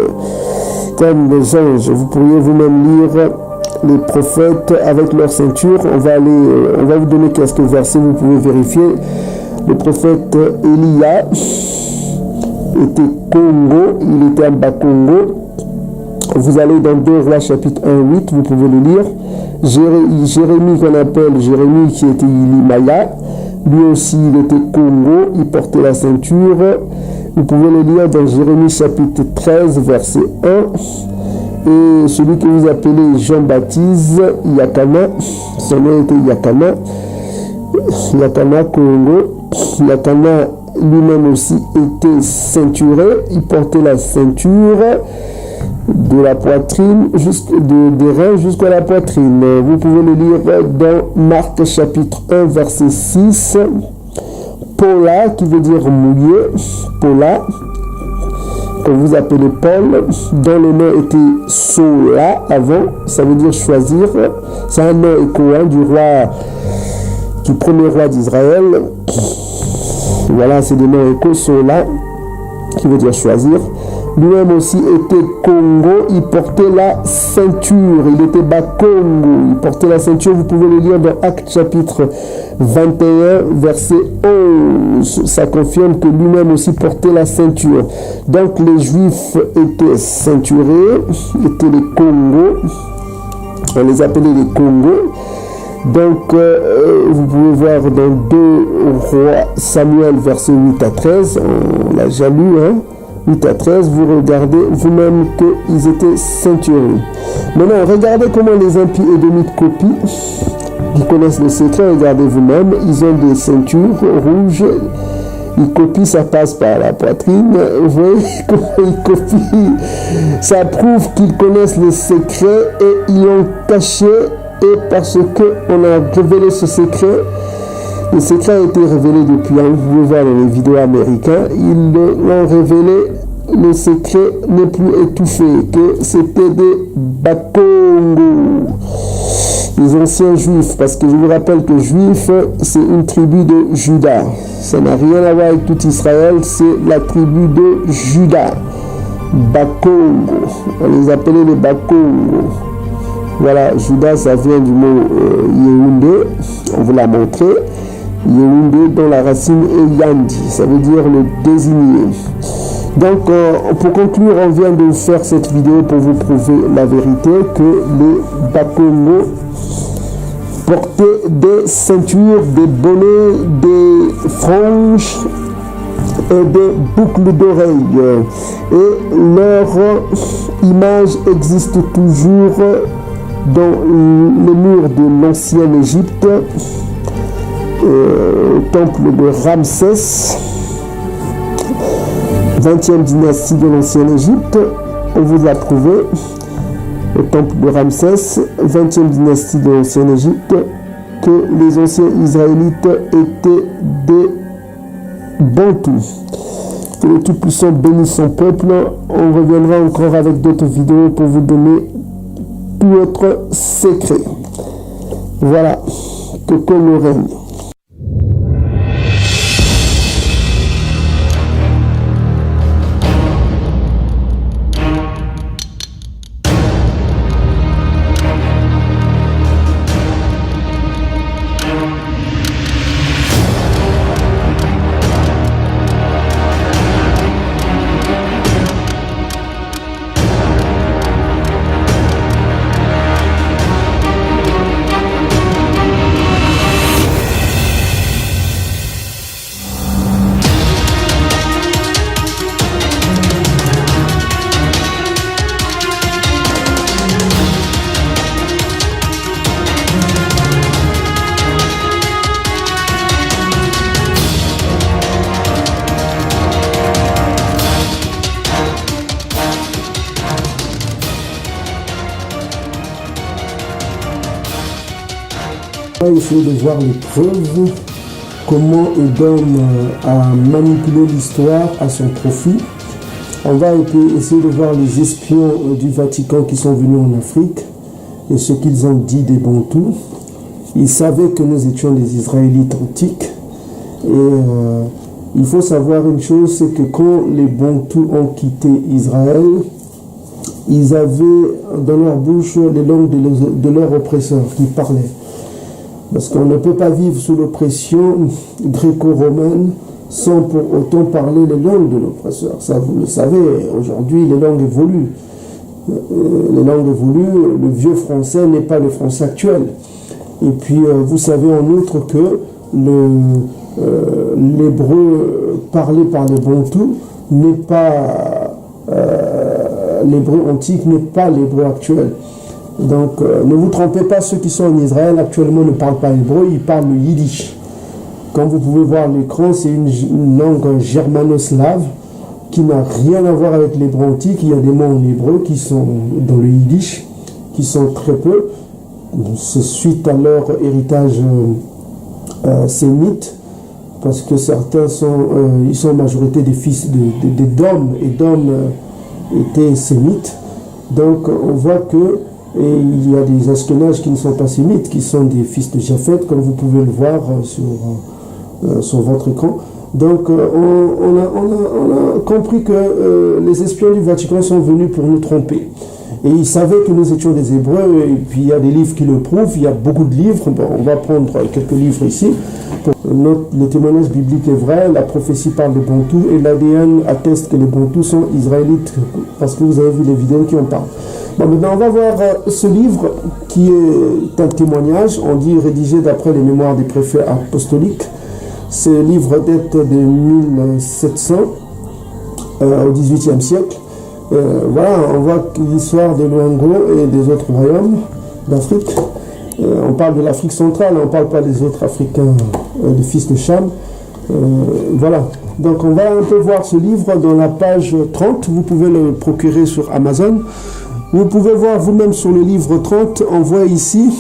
Comme des anges. Vous pourriez vous-même lire les prophètes avec leur ceinture. On va vous donner quelques versets, vous pouvez vérifier. Le prophète Élia était Congo, il était en Bakongo. Vous allez dans 2 Rois chapitre 1, 8, vous pouvez le lire. Jérémie qu'on appelle Jérémie qui était Ilimaya, lui aussi il était Congo, il portait la ceinture. Vous pouvez le lire dans Jérémie chapitre 13 verset 1. Et celui que vous appelez Jean-Baptiste Yakana, son nom était Yakana Congo. Yakana lui-même aussi était ceinturé, il portait la ceinture de la poitrine, des reins jusqu'à la poitrine. Vous pouvez le lire dans Marc chapitre 1 verset 6. Paula, qui veut dire mouillé, Paula, que vous appelez Paul, dont le nom était Sola avant, ça veut dire choisir. C'est un nom écho du roi, du premier roi d'Israël. Voilà, c'est des noms écho, Sola, qui veut dire choisir. Lui-même aussi était Congo, il portait la ceinture, il était Bakongo, il portait la ceinture, vous pouvez le lire dans Actes chapitre 21, verset 11, ça confirme que lui-même aussi portait la ceinture. Donc les Juifs étaient ceinturés, étaient les Congos, on les appelait les Congos, Donc, vous pouvez voir dans 2 Rois Samuel, verset 8 à 13, on l'a déjà lu, hein, 8 à 13, vous regardez vous-même qu'ils étaient ceinturés. Maintenant, regardez comment les impies édomites copient, qui connaissent le secret, regardez vous-même, ils ont des ceintures rouges, ils copient, ça passe par la poitrine, vous voyez comment ils copient, ça prouve qu'ils connaissent le secret et ils l'ont caché. Et parce qu'on a révélé ce secret, le secret a été révélé depuis, vous pouvez voir dans les vidéos américaines, ils l'ont révélé, le secret n'est plus étouffé, que c'était des Bakongo, les anciens juifs, parce que je vous rappelle que juif, c'est une tribu de Juda, ça n'a rien à voir avec tout Israël, c'est la tribu de Juda, Bakongo, on les appelait les Bakongo. Voilà, Judas, ça vient du mot Yehoundé, on vous l'a montré. Yehoundé, dont la racine est Yandi, ça veut dire le désigné. Donc, pour conclure, on vient de faire cette vidéo pour vous prouver la vérité que les Bakongo portaient des ceintures, des bonnets, des franges et des boucles d'oreilles. Et leur image existe toujours dans les murs de l'ancienne Égypte, au temple de Ramsès, 20e dynastie de l'ancienne Égypte, on vous l'a prouvé, au temple de Ramsès, 20e dynastie de l'ancienne Égypte, que les anciens Israélites étaient des Bantous. Que le Tout-Puissant bénisse son peuple. On reviendra encore avec d'autres vidéos pour vous donner tout autre secret. Voilà, que le règne. On va essayer de voir les preuves, comment Edom a manipulé l'histoire à son profit. On va essayer de voir les espions du Vatican qui sont venus en Afrique et ce qu'ils ont dit des Bantous. Ils savaient que nous étions des Israélites antiques. Et il faut savoir une chose, c'est que quand les Bantous ont quitté Israël, ils avaient dans leur bouche les langues de leurs oppresseurs qui parlaient. Parce qu'on ne peut pas vivre sous l'oppression gréco-romaine sans pour autant parler les langues de l'oppresseur. Ça, vous le savez, aujourd'hui, les langues évoluent. Les langues évoluent, le vieux français n'est pas le français actuel. Et puis, vous savez en outre que l'hébreu parlé par les Bantous n'est pas... l'hébreu antique n'est pas l'hébreu actuel. Donc, ne vous trompez pas, ceux qui sont en Israël actuellement ne parlent pas hébreu, ils parlent le yiddish. Comme vous pouvez voir à l'écran, c'est une langue germano-slave qui n'a rien à voir avec l'hébreu antique. Il y a des mots en hébreu qui sont dans le yiddish, qui sont très peu. C'est suite à leur héritage sémite, parce que certains ils sont en majorité des fils d'Édom. Édom était sémite. Donc, on voit que et il y a des Ashkénazes qui ne sont pas sémites, qui sont des fils de Japhet, comme vous pouvez le voir sur votre écran. Donc, on a compris que les espions du Vatican sont venus pour nous tromper. Et ils savaient que nous étions des Hébreux, et puis il y a des livres qui le prouvent, il y a beaucoup de livres. Bon, on va prendre quelques livres ici. Le témoignage biblique est vrai, la prophétie parle de Bantous, et l'ADN atteste que les Bantous sont israélites, parce que vous avez vu les vidéos qui en parlent. Bon, maintenant, on va voir ce livre qui est un témoignage, on dit rédigé d'après les mémoires des préfets apostoliques. Ce livre date de 1700 au XVIIIe siècle. Voilà, on voit l'histoire de Luango et des autres royaumes d'Afrique. On parle de l'Afrique centrale, on ne parle pas des autres Africains, des fils de Cham. Voilà, donc on va un peu voir ce livre dans la page 30. Vous pouvez le procurer sur Amazon. Vous pouvez voir vous-même sur le livre 30, on voit ici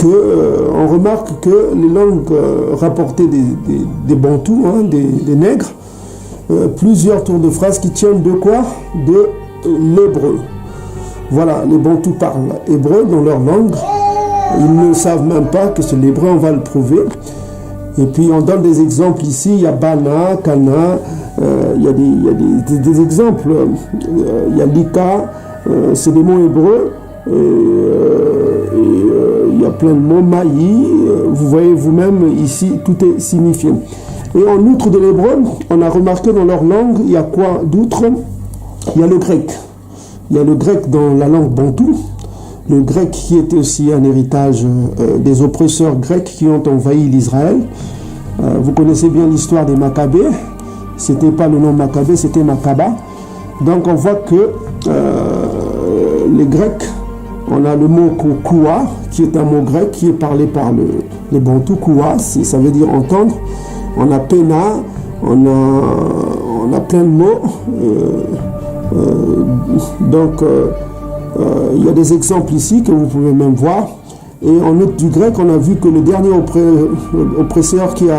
on remarque que les langues rapportées des Bantous, hein, des nègres, plusieurs tours de phrases qui tiennent de quoi? De l'hébreu. Voilà, les Bantous parlent hébreu dans leur langue. Ils ne savent même pas que c'est l'hébreu, on va le prouver. Et puis on donne des exemples ici, il y a Bana, Kana, il y a des exemples. Il y a Lika, c'est des mots hébreux. Il y a plein de mots, Maï, vous voyez vous-même ici, tout est signifié. Et en outre de l'hébreu, on a remarqué dans leur langue, il y a quoi d'autre? Il y a le grec. Il y a le grec dans la langue bantou. Le grec qui était aussi un héritage des oppresseurs grecs qui ont envahi l'Israël. Vous connaissez bien l'histoire des Maccabées. C'était pas le nom Maccabée, c'était Makaba. Donc on voit que les Grecs, on a le mot koua, qui est un mot grec qui est parlé par les Bantous. Koua, ça veut dire entendre. On a pena, on a plein de mots. Donc il y a des exemples ici que vous pouvez même voir. Et en outre du grec, on a vu que le dernier oppresseur qui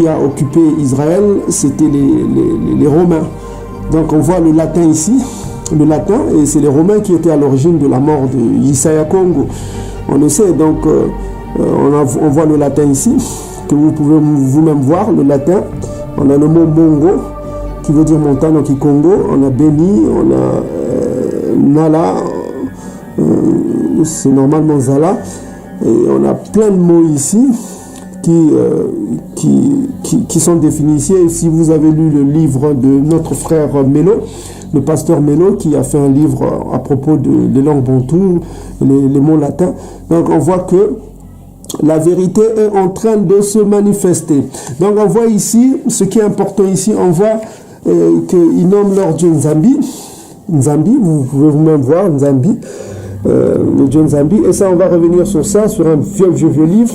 a occupé Israël, c'était les Romains. Donc on voit le latin ici, le latin, et c'est les Romains qui étaient à l'origine de la mort de Isaiah Congo. On le sait, donc on voit le latin ici, que vous pouvez vous-même voir, le latin. On a le mot Mongo, qui veut dire montagne en Kikongo. On a Beni, on a Nala, c'est normalement Zala. Et on a plein de mots ici qui sont définis ici. Et si vous avez lu le livre de notre frère Melo, le pasteur Melo, qui a fait un livre à propos des langues bantoues, les mots latins, donc on voit que la vérité est en train de se manifester. Donc on voit ici, ce qui est important ici, on voit qu'ils nomment leur dieu Nzambi. Nzambi, vous pouvez vous-même voir Nzambi, le dieu Nzambi. Et ça, on va revenir sur ça, sur un vieux livre.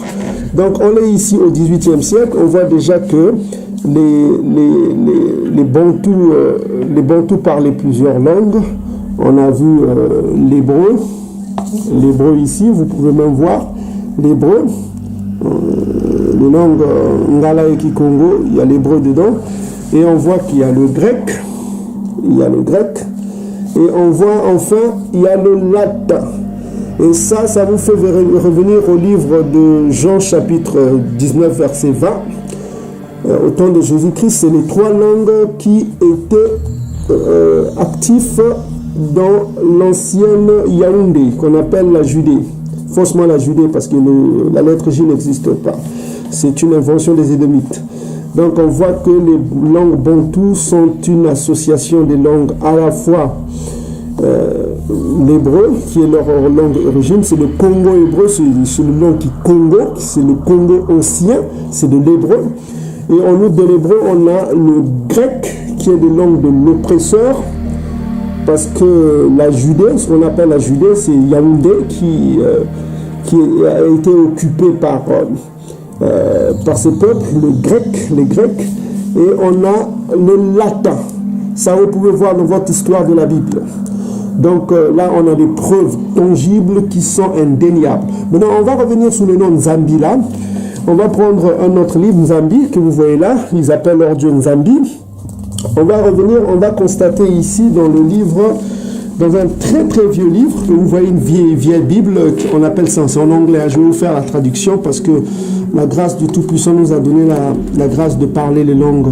Donc on est ici au XVIIIe siècle. On voit déjà que les Bantous parlaient plusieurs langues. On a vu l'hébreu ici, vous pouvez même voir l'hébreu, les langues Ngala et Kikongo, il y a l'hébreu dedans, et on voit qu'il y a le grec, et on voit enfin, il y a le latin. Et ça vous fait revenir au livre de Jean chapitre 19 verset 20. Au temps de Jésus-Christ, c'est les trois langues qui étaient actives dans l'ancienne Yaoundé, qu'on appelle la Judée. Faussement la Judée, parce que la lettre J n'existe pas. C'est une invention des Édomites. Donc on voit que les langues bantoues sont une association des langues à la fois l'hébreu, qui est leur langue d'origine, c'est le Congo hébreu, c'est le langue qui Congo, c'est le Congo ancien, c'est de l'hébreu. Et en outre de l'hébreu, on a le grec, qui est des langues de l'oppresseur, parce que la Judée, ce qu'on appelle la Judée, c'est Yaoundé qui a été occupé par ces peuples, les Grecs, et on a le latin. Ça, vous pouvez voir dans votre histoire de la Bible. Donc là, on a des preuves tangibles qui sont indéniables. Maintenant, on va revenir sur le nom Nzambi là. On va prendre un autre livre, Nzambi, que vous voyez là. Ils appellent leur dieu Nzambi. On va revenir, on va constater ici dans le livre, dans un très très vieux livre, que vous voyez une vieille Bible, on appelle ça, c'est en anglais. Je vais vous faire la traduction parce que la grâce du Tout-Puissant nous a donné la grâce de parler les langues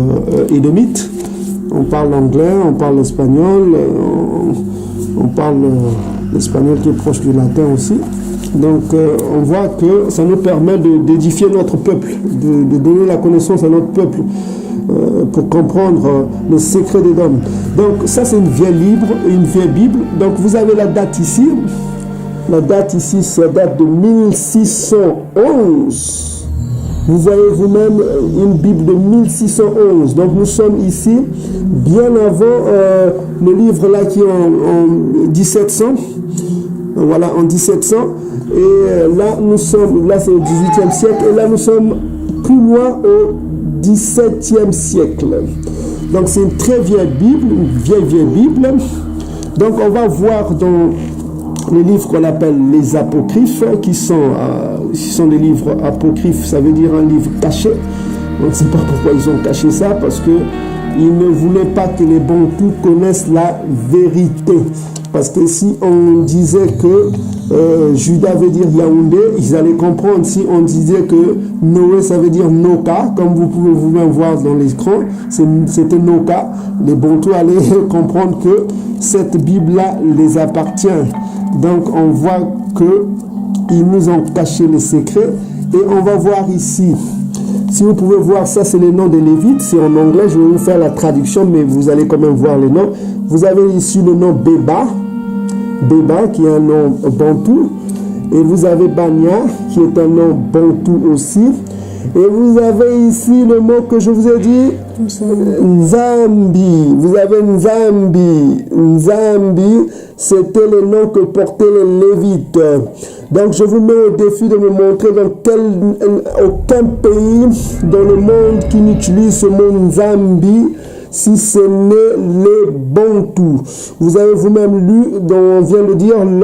édomites. On parle l'anglais, on parle l'espagnol, on parle l'espagnol qui est proche du latin aussi. Donc on voit que ça nous permet d'édifier notre peuple, de donner la connaissance à notre peuple. pour comprendre le secret des dômes. Donc ça c'est une vieille Bible. Donc vous avez la date ici. La date ici, ça date de 1611. Vous voyez vous-même une Bible de 1611. Donc nous sommes ici bien avant le livre là qui est en 1700. Voilà, en 1700. Et là nous sommes, là c'est au 18e siècle. Et là nous sommes plus loin au 17e siècle. Donc c'est une très vieille Bible, une vieille Bible. Donc on va voir dans les livres qu'on appelle les apocryphes, qui sont des livres apocryphes, ça veut dire un livre caché. On ne sait pas pourquoi ils ont caché ça, parce qu'ils ne voulaient pas que les Bantous connaissent la vérité. Parce que si on disait que Juda veut dire Yaoundé, ils allaient comprendre. Si on disait que Noé, ça veut dire Noka, comme vous pouvez vous-même voir dans l'écran, c'était Noka, les Bantous allaient comprendre que cette Bible-là les appartient. Donc on voit qu'ils nous ont caché les secrets. Et on va voir ici, si vous pouvez voir, ça c'est les noms des Lévites, c'est en anglais, je vais vous faire la traduction, mais vous allez quand même voir les noms. Vous avez ici le nom Béba qui est un nom bantou, et vous avez Bania qui est un nom bantou aussi, et vous avez ici le mot que je vous ai dit, Nzambi. Vous avez Nzambi. Nzambi, c'était le nom que portaient les Lévites. Donc je vous mets au défi de me montrer dans aucun pays dans le monde qui n'utilise ce mot Nzambi, si ce n'est les Bantous. Vous avez vous-même lu, dont on vient de dire, on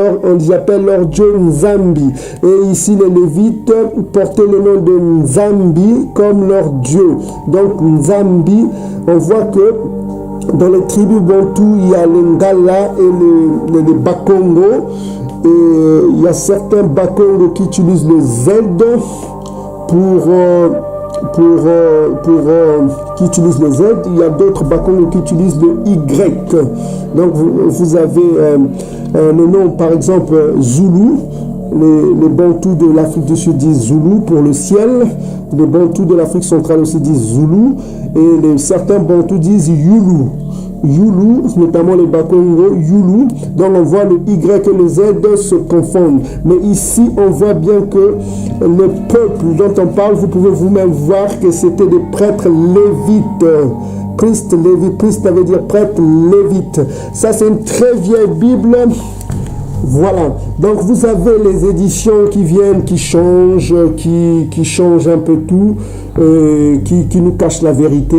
appelle leur Dieu Nzambi. Et ici, les Lévites portaient le nom de Nzambi comme leur Dieu. Donc Nzambi, on voit que dans les tribus Bantous, il y a les Ngala et les Bakongo. Et il y a certains Bakongo qui utilisent le Z qui utilisent le Z, il y a d'autres Bakongo qui utilisent le Y. Donc vous avez le nom par exemple Zoulou. Les Bantous de l'Afrique du Sud disent Zoulou pour le ciel. Les Bantous de l'Afrique centrale aussi disent Zoulou. Et certains Bantous disent Youlou. Youlou, notamment les Bakongo, Youlou. Donc on voit le Y et le Z se confondent. Mais ici, on voit bien que le peuple dont on parle, vous pouvez vous-même voir que c'était des prêtres lévites. Christ, lévite, Christ, ça veut dire prêtre lévite. Ça, c'est une très vieille Bible. Voilà, donc vous avez les éditions qui viennent, qui changent un peu tout, qui nous cachent la vérité,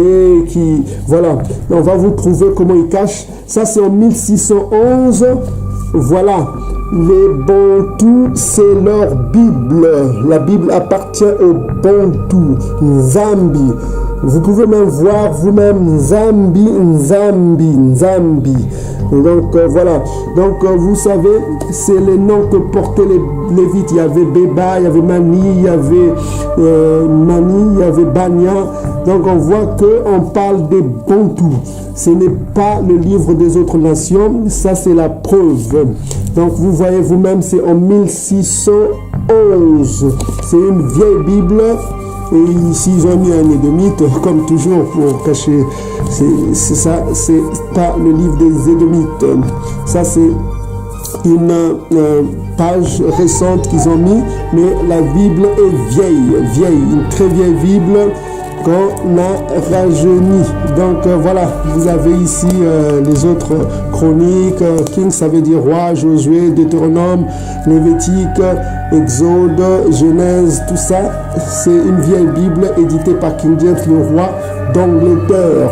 voilà. On va vous prouver comment ils cachent. Ça c'est en 1611, voilà. Les Bantous, c'est leur Bible. La Bible appartient aux Bantous, Nzambi. Vous pouvez même voir vous-même Nzambi. Donc voilà. Donc vous savez, c'est les noms que portaient les Lévites. Il y avait Béba, il y avait Mani, il y avait il y avait Bania. Donc on voit qu'on parle des Bantous. Ce n'est pas le livre des autres nations. Ça c'est la preuve. Donc vous voyez vous-même, c'est en 1611. C'est une vieille Bible. Et ici, ils ont mis un édomite, comme toujours, pour cacher. C'est pas le livre des édomites. Ça, c'est une page récente qu'ils ont mis, mais la Bible est vieille, une très vieille Bible qu'on a rajeunie. Donc voilà, vous avez ici les autres chroniques, King, ça veut dire roi, Josué, Deutéronome, Lévitique, Exode, Genèse, tout ça. C'est une vieille Bible éditée par King James, le roi d'Angleterre,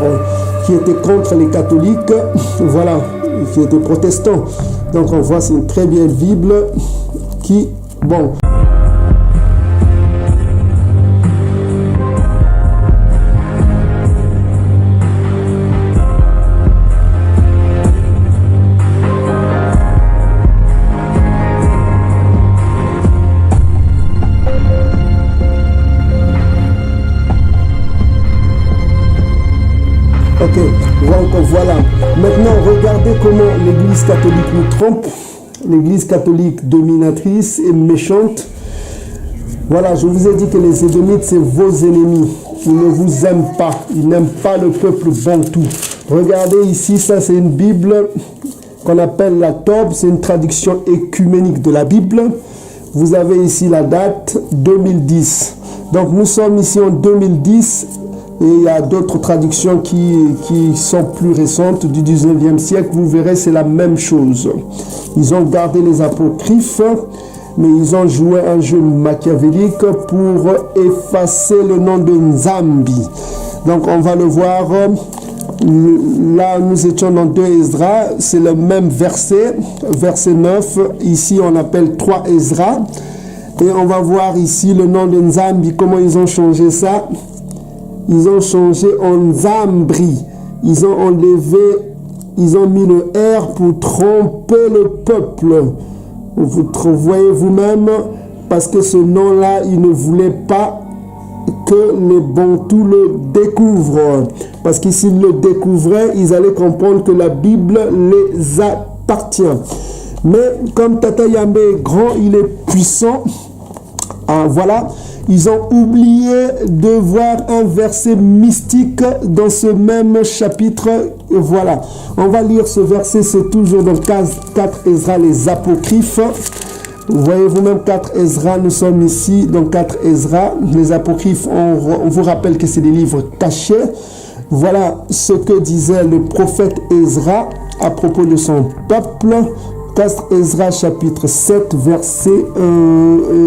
qui était contre les catholiques, voilà, qui était protestant. Donc on voit, c'est une très vieille Bible qui, bon... Donc voilà, maintenant regardez comment l'église catholique nous trompe, l'église catholique dominatrice et méchante. Voilà, je vous ai dit que les édomites, c'est vos ennemis. il ne vous aime pas. Il n'aime pas le peuple bantou. Regardez ici, ça c'est une Bible qu'on appelle la Tob, c'est une traduction écuménique de la Bible. Vous avez ici la date 2010. Donc nous sommes ici en 2010 et il y a d'autres traductions qui sont plus récentes du 19e siècle. Vous verrez, c'est la même chose. Ils ont gardé les apocryphes, mais ils ont joué un jeu machiavélique pour effacer le nom de Nzambi. Donc on va le voir. Là, nous étions dans 2 Esdras, c'est le même verset, verset 9. Ici, on appelle 3 Esdras. Et on va voir ici le nom de Nzambi, comment ils ont changé ça. Ils ont changé en Nzambri. Ils ont enlevé, ils ont mis le R pour tromper le peuple. Vous voyez vous-même, parce que ce nom-là, ils ne voulaient pas que les Bantous le découvrent. Parce que s'ils le découvraient, ils allaient comprendre que la Bible les appartient. Mais comme Tata Yambé est grand, il est puissant. Voilà, ils ont oublié de voir un verset mystique dans ce même chapitre. Voilà, on va lire ce verset, c'est toujours dans 4 Esdras, les apocryphes. Vous voyez vous-même 4 Esdras, nous sommes ici dans 4 Esdras. Les apocryphes, on vous rappelle que c'est des livres cachés. Voilà ce que disait le prophète Esdras à propos de son peuple. 4 Esdras chapitre 7 verset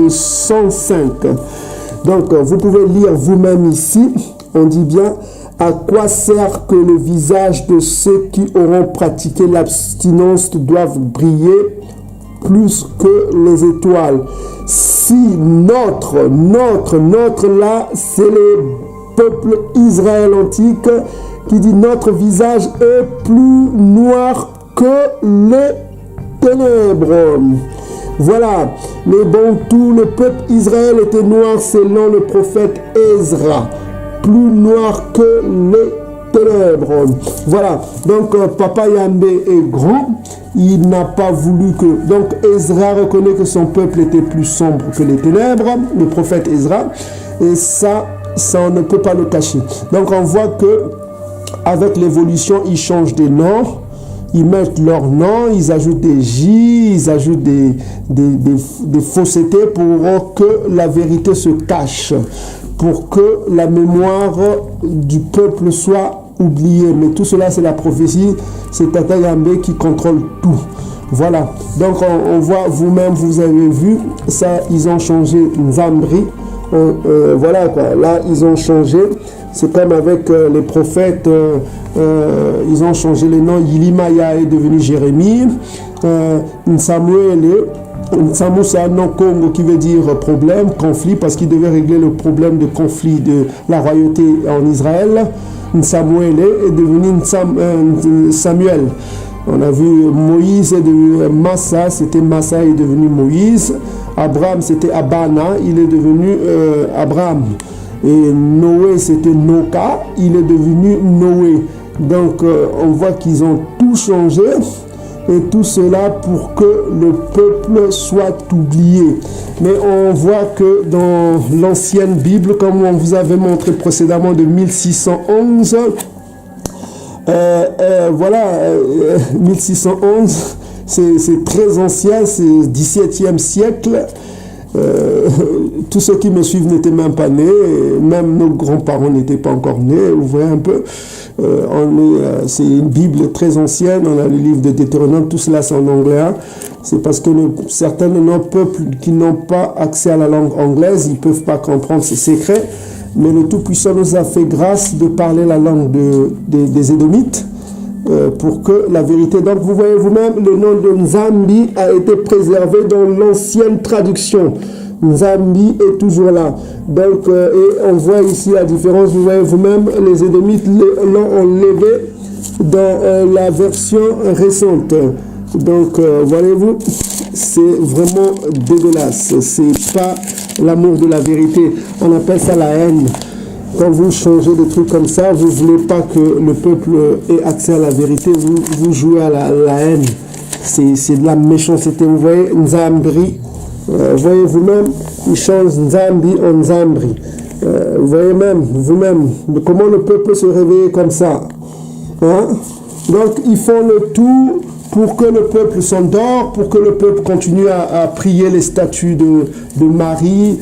105. Donc vous pouvez lire vous-même ici. On dit bien: à quoi sert que le visage de ceux qui auront pratiqué l'abstinence doivent briller plus que les étoiles, si notre là, c'est le peuple Israël antique qui dit notre visage est plus noir que les ténèbres. Voilà, les Bantous, le peuple Israël était noir selon le prophète Esdras, plus noir que les ténèbres. Voilà, donc Papa Yambé est grand, il n'a pas voulu que... Donc Esdras reconnaît que son peuple était plus sombre que les ténèbres, le prophète Esdras, et ça on ne peut pas le cacher. Donc on voit que avec l'évolution, ils changent des noms, ils mettent leurs noms, ils ajoutent des J, ils ajoutent des faussetés pour que la vérité se cache, pour que la mémoire du peuple soit oubliée. Mais tout cela, c'est la prophétie, c'est Tata Yambé qui contrôle tout. Voilà, donc on voit vous-même, vous avez vu, ça, ils ont changé Nzambri. Voilà quoi, là ils ont changé, c'est comme avec les prophètes, ils ont changé les noms. Yilimaya est devenu Jérémie, Samuel c'est un nom Congo qui veut dire problème, conflit, parce qu'il devait régler le problème de conflit de la royauté en Israël. Samuel est devenu Samuel. On a vu Moïse est devenu Massa, c'était Massa est devenu Moïse. Abraham c'était Abana, il est devenu Abraham. Et Noé c'était Noka, il est devenu Noé. Donc on voit qu'ils ont tout changé, et tout cela pour que le peuple soit oublié. Mais on voit que dans l'ancienne Bible, comme on vous avait montré précédemment de 1611, voilà, 1611, c'est très ancien, c'est 17e siècle. Tous ceux qui me suivent n'étaient même pas nés, même nos grands-parents n'étaient pas encore nés, vous voyez un peu. C'est une Bible très ancienne, on a le livre de Deutéronome, tout cela c'est en anglais. Hein. C'est parce que certains de nos peuples qui n'ont pas accès à la langue anglaise, ils ne peuvent pas comprendre ces secrets. Mais le Tout-Puissant nous a fait grâce de parler la langue des Édomites pour que la vérité... Donc vous voyez vous-même, le nom de Nzambi a été préservé dans l'ancienne traduction. Nzambi est toujours là. Donc, et on voit ici la différence. Vous voyez vous-même, les Édomites l'ont enlevé dans la version récente. Donc, voyez-vous, c'est vraiment dégueulasse. C'est pas l'amour de la vérité. On appelle ça la haine. Quand vous changez des trucs comme ça, vous ne voulez pas que le peuple ait accès à la vérité, vous jouez à la haine. C'est de la méchanceté. Vous voyez, Nzambri, voyez vous-même, il change Nzambi en Nzambri. Vous voyez même, vous-même, comment le peuple peut se réveiller comme ça. Hein? Donc, ils font le tout pour que le peuple s'endort, pour que le peuple continue à prier les statues de Marie,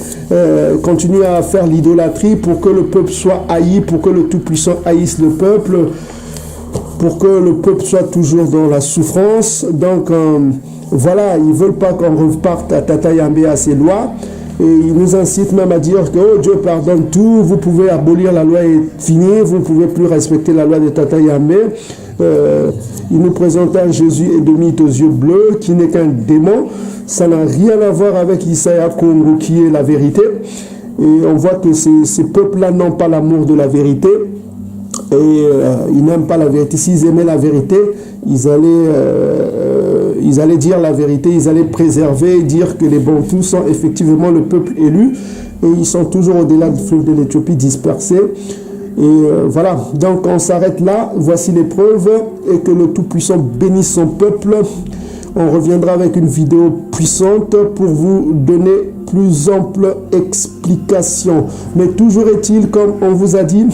continue à faire l'idolâtrie, pour que le peuple soit haï, pour que le Tout-Puissant haïsse le peuple, pour que le peuple soit toujours dans la souffrance. Donc, voilà, ils ne veulent pas qu'on reparte à Tata Yambé à ses lois. Et ils nous incitent même à dire que oh, Dieu pardonne tout, vous pouvez abolir la loi et finir, vous ne pouvez plus respecter la loi de Tata Yambé. Il nous présente un Jésus édomite aux yeux bleus qui n'est qu'un démon. Ça n'a rien à voir avec Isaiah Congo qui est la vérité. Et on voit que ces peuples-là n'ont pas l'amour de la vérité. Et ils n'aiment pas la vérité. S'ils aimaient la vérité, ils allaient dire la vérité, ils allaient préserver et dire que les Bantous sont effectivement le peuple élu. Et ils sont toujours au-delà du fleuve de l'Éthiopie dispersés. Et voilà, donc on s'arrête là, voici les preuves, et que le Tout-Puissant bénisse son peuple. On reviendra avec une vidéo puissante pour vous donner plus ample explication. Mais toujours est-il, comme on vous a dit,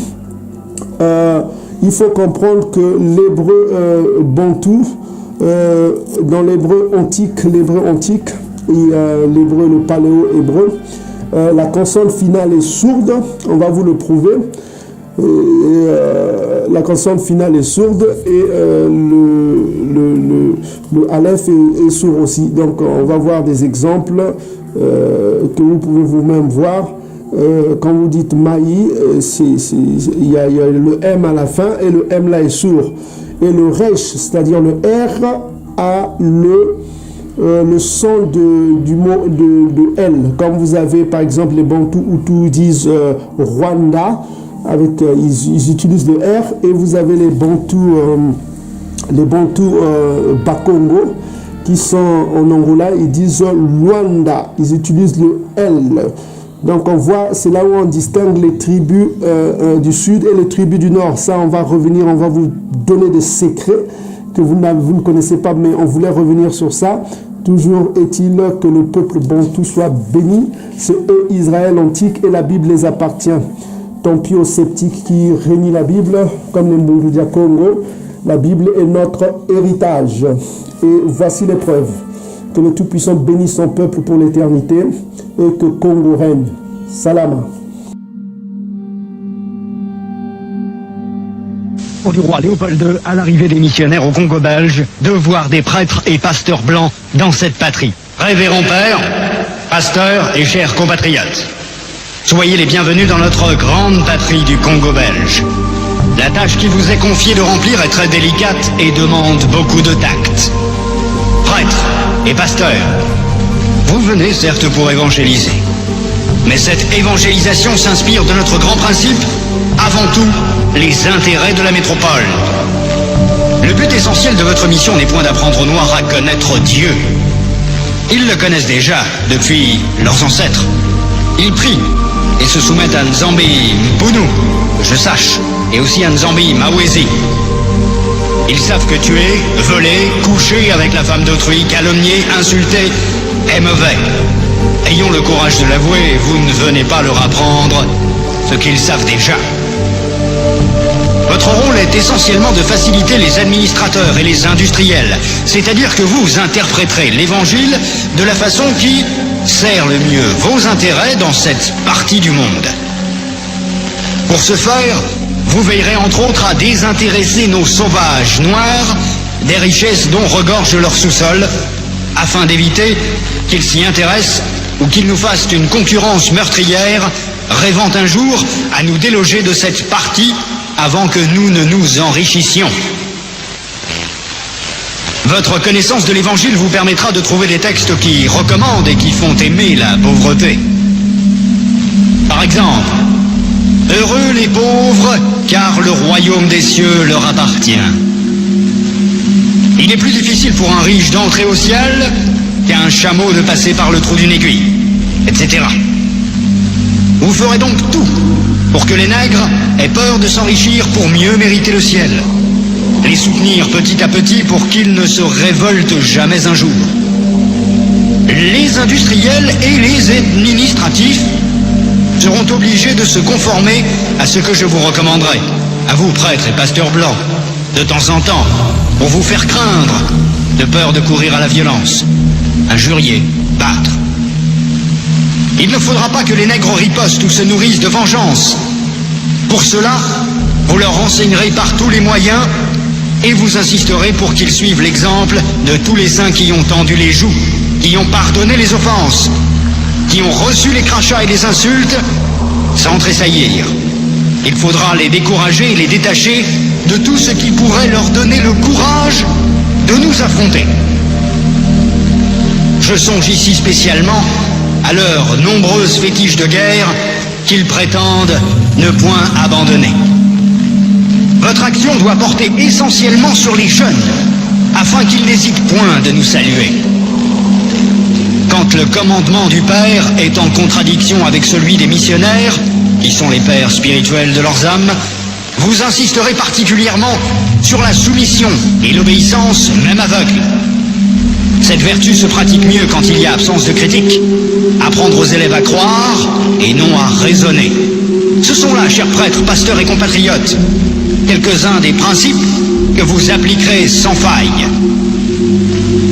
il faut comprendre que l'hébreu bantou, dans l'hébreu antique, et l'hébreu, le paléo-hébreu, la consonne finale est sourde, on va vous le prouver. La consonne finale est sourde et le aleph est sourd aussi. Donc on va voir des exemples que vous pouvez vous-même voir. Quand vous dites maï, il y a le M à la fin et le M là est sourd. Et le resh, c'est-à-dire le R, a le son du mot de L. Comme vous avez par exemple les Bantous Hutus disent Rwanda, avec ils utilisent le R, et vous avez les Bantous Bakongo qui sont en Angola, ils disent Luanda, ils utilisent le L. Donc on voit, c'est là où on distingue les tribus du sud et les tribus du nord. Ça, on va revenir, on va vous donner des secrets que vous ne connaissez pas, mais on voulait revenir sur ça. Toujours est-il que le peuple bantou soit béni. C'est eux, Israël antique, et la Bible les appartient. Tant pis aux sceptiques qui régnent la Bible, comme les Mbundudia Congo, la Bible est notre héritage. Et voici les preuves. Que le Tout-Puissant bénisse son peuple pour l'éternité et que Congo règne. Salama. Du roi Léopold II à l'arrivée des missionnaires au Congo belge, de voir des prêtres et pasteurs blancs dans cette patrie. Révérend Père, pasteurs et chers compatriotes, soyez les bienvenus dans notre grande patrie du Congo belge. La tâche qui vous est confiée de remplir est très délicate et demande beaucoup de tact. Prêtres et pasteurs, vous venez certes pour évangéliser, mais cette évangélisation s'inspire de notre grand principe, avant tout, les intérêts de la métropole. Le but essentiel de votre mission n'est point d'apprendre aux Noirs à connaître Dieu. Ils le connaissent déjà depuis leurs ancêtres. Ils prient et se soumettent à Nzambi Mpunu, que je sache, et aussi à Nzambi Mawezi. Ils savent que tuer, voler, coucher avec la femme d'autrui, calomnier, insulter est mauvais. Ayons le courage de l'avouer, vous ne venez pas leur apprendre ce qu'ils savent déjà. Votre rôle est essentiellement de faciliter les administrateurs et les industriels, c'est-à-dire que vous interpréterez l'évangile de la façon qui sert le mieux vos intérêts dans cette partie du monde. Pour ce faire, vous veillerez entre autres à désintéresser nos sauvages noirs des richesses dont regorge leur sous-sol, afin d'éviter qu'ils s'y intéressent ou qu'ils nous fassent une concurrence meurtrière, rêvant un jour à nous déloger de cette partie avant que nous ne nous enrichissions. Votre connaissance de l'Évangile vous permettra de trouver des textes qui recommandent et qui font aimer la pauvreté. Par exemple, « Heureux les pauvres, car le royaume des cieux leur appartient. » Il est plus difficile pour un riche d'entrer au ciel qu'à un chameau de passer par le trou d'une aiguille, etc. Vous ferez donc tout pour que les nègres aient peur de s'enrichir pour mieux mériter le ciel. Les soutenir petit à petit pour qu'ils ne se révoltent jamais un jour. Les industriels et les administratifs seront obligés de se conformer à ce que je vous recommanderai, à vous prêtres et pasteurs blancs, de temps en temps, pour vous faire craindre, de peur de courir à la violence, injurier, battre. Il ne faudra pas que les nègres ripostent ou se nourrissent de vengeance. Pour cela, vous leur enseignerez par tous les moyens et vous insisterez pour qu'ils suivent l'exemple de tous les saints qui ont tendu les joues, qui ont pardonné les offenses, qui ont reçu les crachats et les insultes sans tressaillir. Il faudra les décourager et les détacher de tout ce qui pourrait leur donner le courage de nous affronter. Je songe ici spécialement à leurs nombreuses fétiches de guerre qu'ils prétendent ne point abandonner. Votre action doit porter essentiellement sur les jeunes, afin qu'ils n'hésitent point de nous saluer. Quand le commandement du Père est en contradiction avec celui des missionnaires, qui sont les pères spirituels de leurs âmes, vous insisterez particulièrement sur la soumission et l'obéissance, même aveugle. Cette vertu se pratique mieux quand il y a absence de critique. Apprendre aux élèves à croire et non à raisonner. Ce sont là, chers prêtres, pasteurs et compatriotes, quelques-uns des principes que vous appliquerez sans faille.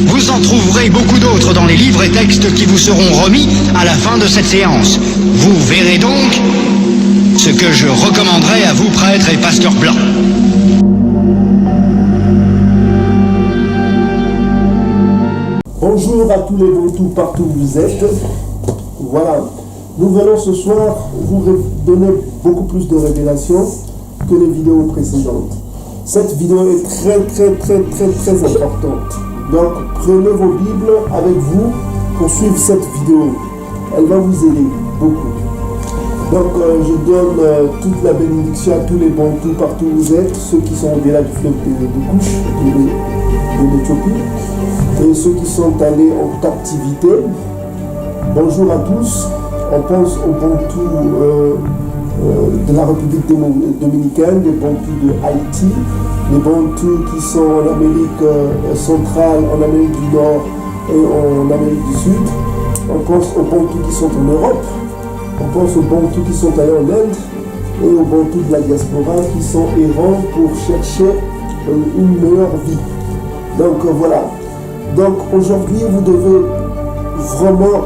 Vous en trouverez beaucoup d'autres dans les livres et textes qui vous seront remis à la fin de cette séance. Vous verrez donc ce que je recommanderai à vous, prêtres et pasteurs blancs. Bonjour à tous les Bantous partout où vous êtes. Voilà, nous venons ce soir vous donner beaucoup plus de révélations que les vidéos précédentes. Cette vidéo est très importante. Donc prenez vos Bibles avec vous pour suivre cette vidéo. Elle va vous aider beaucoup. Donc je donne toute la bénédiction à tous les Bantous partout où vous êtes, ceux qui sont au-delà du fleuve de Kouch, de l'Éthiopie, et ceux qui sont allés en captivité. Bonjour à tous. On pense aux Bantous de la République dominicaine, les Bantous de Haïti, les Bantous qui sont en Amérique centrale, en Amérique du Nord et en Amérique du Sud. On pense aux Bantous qui sont en Europe. On pense aux Bantous qui sont allés en Inde et aux Bantous de la diaspora qui sont errants pour chercher une meilleure vie. Donc voilà. Donc aujourd'hui, vous devez vraiment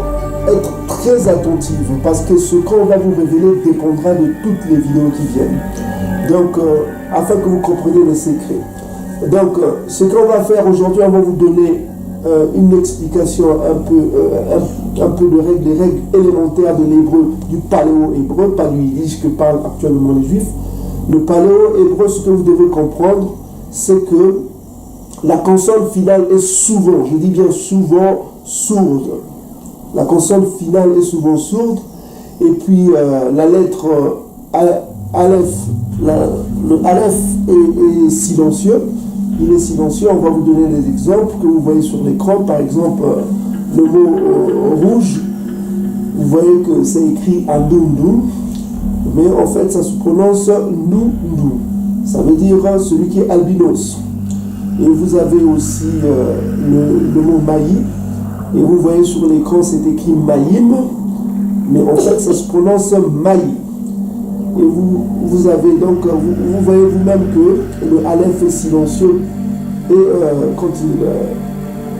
être très attentif parce que ce qu'on va vous révéler dépendra de toutes les vidéos qui viennent. Donc, afin que vous compreniez les secrets. Donc, ce qu'on va faire aujourd'hui, on va vous donner une explication un peu de règles, les règles élémentaires de l'hébreu, du paléo-hébreu, pas du yiddish que parlent actuellement les juifs. Le paléo-hébreu, ce que vous devez comprendre, c'est que la consonne finale est souvent, je dis bien souvent, sourde. La consonne finale est souvent sourde. Et puis la lettre Aleph, le Aleph est silencieux. Il est silencieux. On va vous donner des exemples que vous voyez sur l'écran. Par exemple, le mot rouge, vous voyez que c'est écrit Andundu, mais en fait ça se prononce Nundu. Ça veut dire celui qui est albinos. Et vous avez aussi le mot Maï. Et vous voyez sur l'écran, c'est écrit Maïm. Mais en fait, ça se prononce Maï. Et vous avez donc, vous voyez vous-même que le Aleph est silencieux. Et quand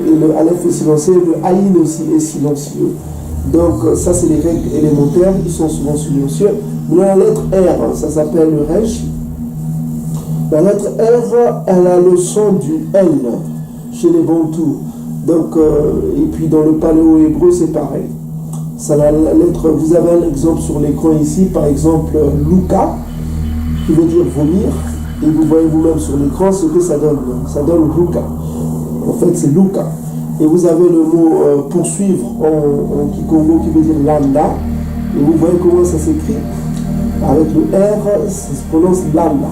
le Aleph est silencieux, le Aïn aussi est silencieux. Donc ça, c'est les règles élémentaires. Ils sont souvent silencieux. Mais la lettre R, ça s'appelle le Resh. La lettre R, elle a le son du L chez les Bantous. Donc, et puis dans le paléo-hébreu, c'est pareil. Ça, la lettre, vous avez un exemple sur l'écran ici, par exemple, Luka, qui veut dire vomir. Et vous voyez vous-même sur l'écran ce que ça donne. Ça donne Luka. En fait, c'est Luka. Et vous avez le mot poursuivre en Kikongo qui veut dire lambda. Et vous voyez comment ça s'écrit. Avec le R, ça se prononce lambda.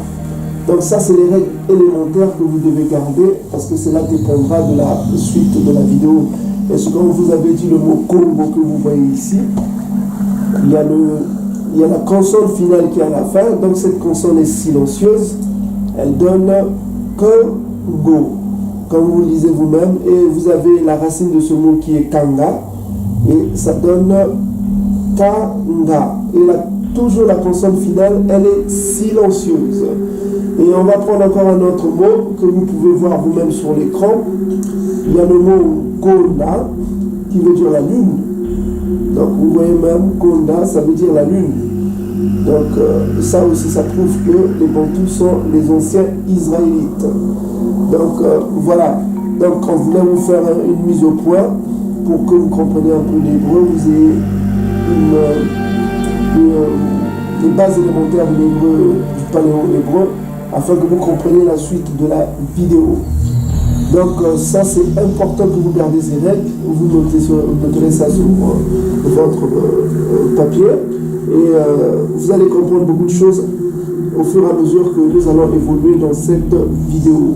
Donc ça, c'est les règles élémentaires que vous devez garder parce que cela dépendra de la suite de la vidéo. Et ce qu'on vous avait dit, le mot Congo que vous voyez ici, il y a la consonne finale qui est à la fin. Donc cette consonne est silencieuse. Elle donne Congo, comme vous le lisez vous-même. Et vous avez la racine de ce mot qui est Kanga. Et ça donne Tanga. Et toujours la consonne finale, elle est silencieuse. Et on va prendre encore un autre mot que vous pouvez voir vous-même sur l'écran. Il y a le mot Konda qui veut dire la lune. Donc vous voyez même Konda, ça veut dire la lune. Donc ça aussi, ça prouve que les Bantous sont les anciens Israélites. Donc voilà. Donc on voulait vous faire une mise au point pour que vous compreniez un peu l'hébreu, vous ayez des bases élémentaires de l'hébreu, du paléo-hébreu, afin que vous compreniez la suite de la vidéo. Donc ça c'est important que vous gardez ces règles, vous noterez ça sur votre papier et vous allez comprendre beaucoup de choses au fur et à mesure que nous allons évoluer dans cette vidéo.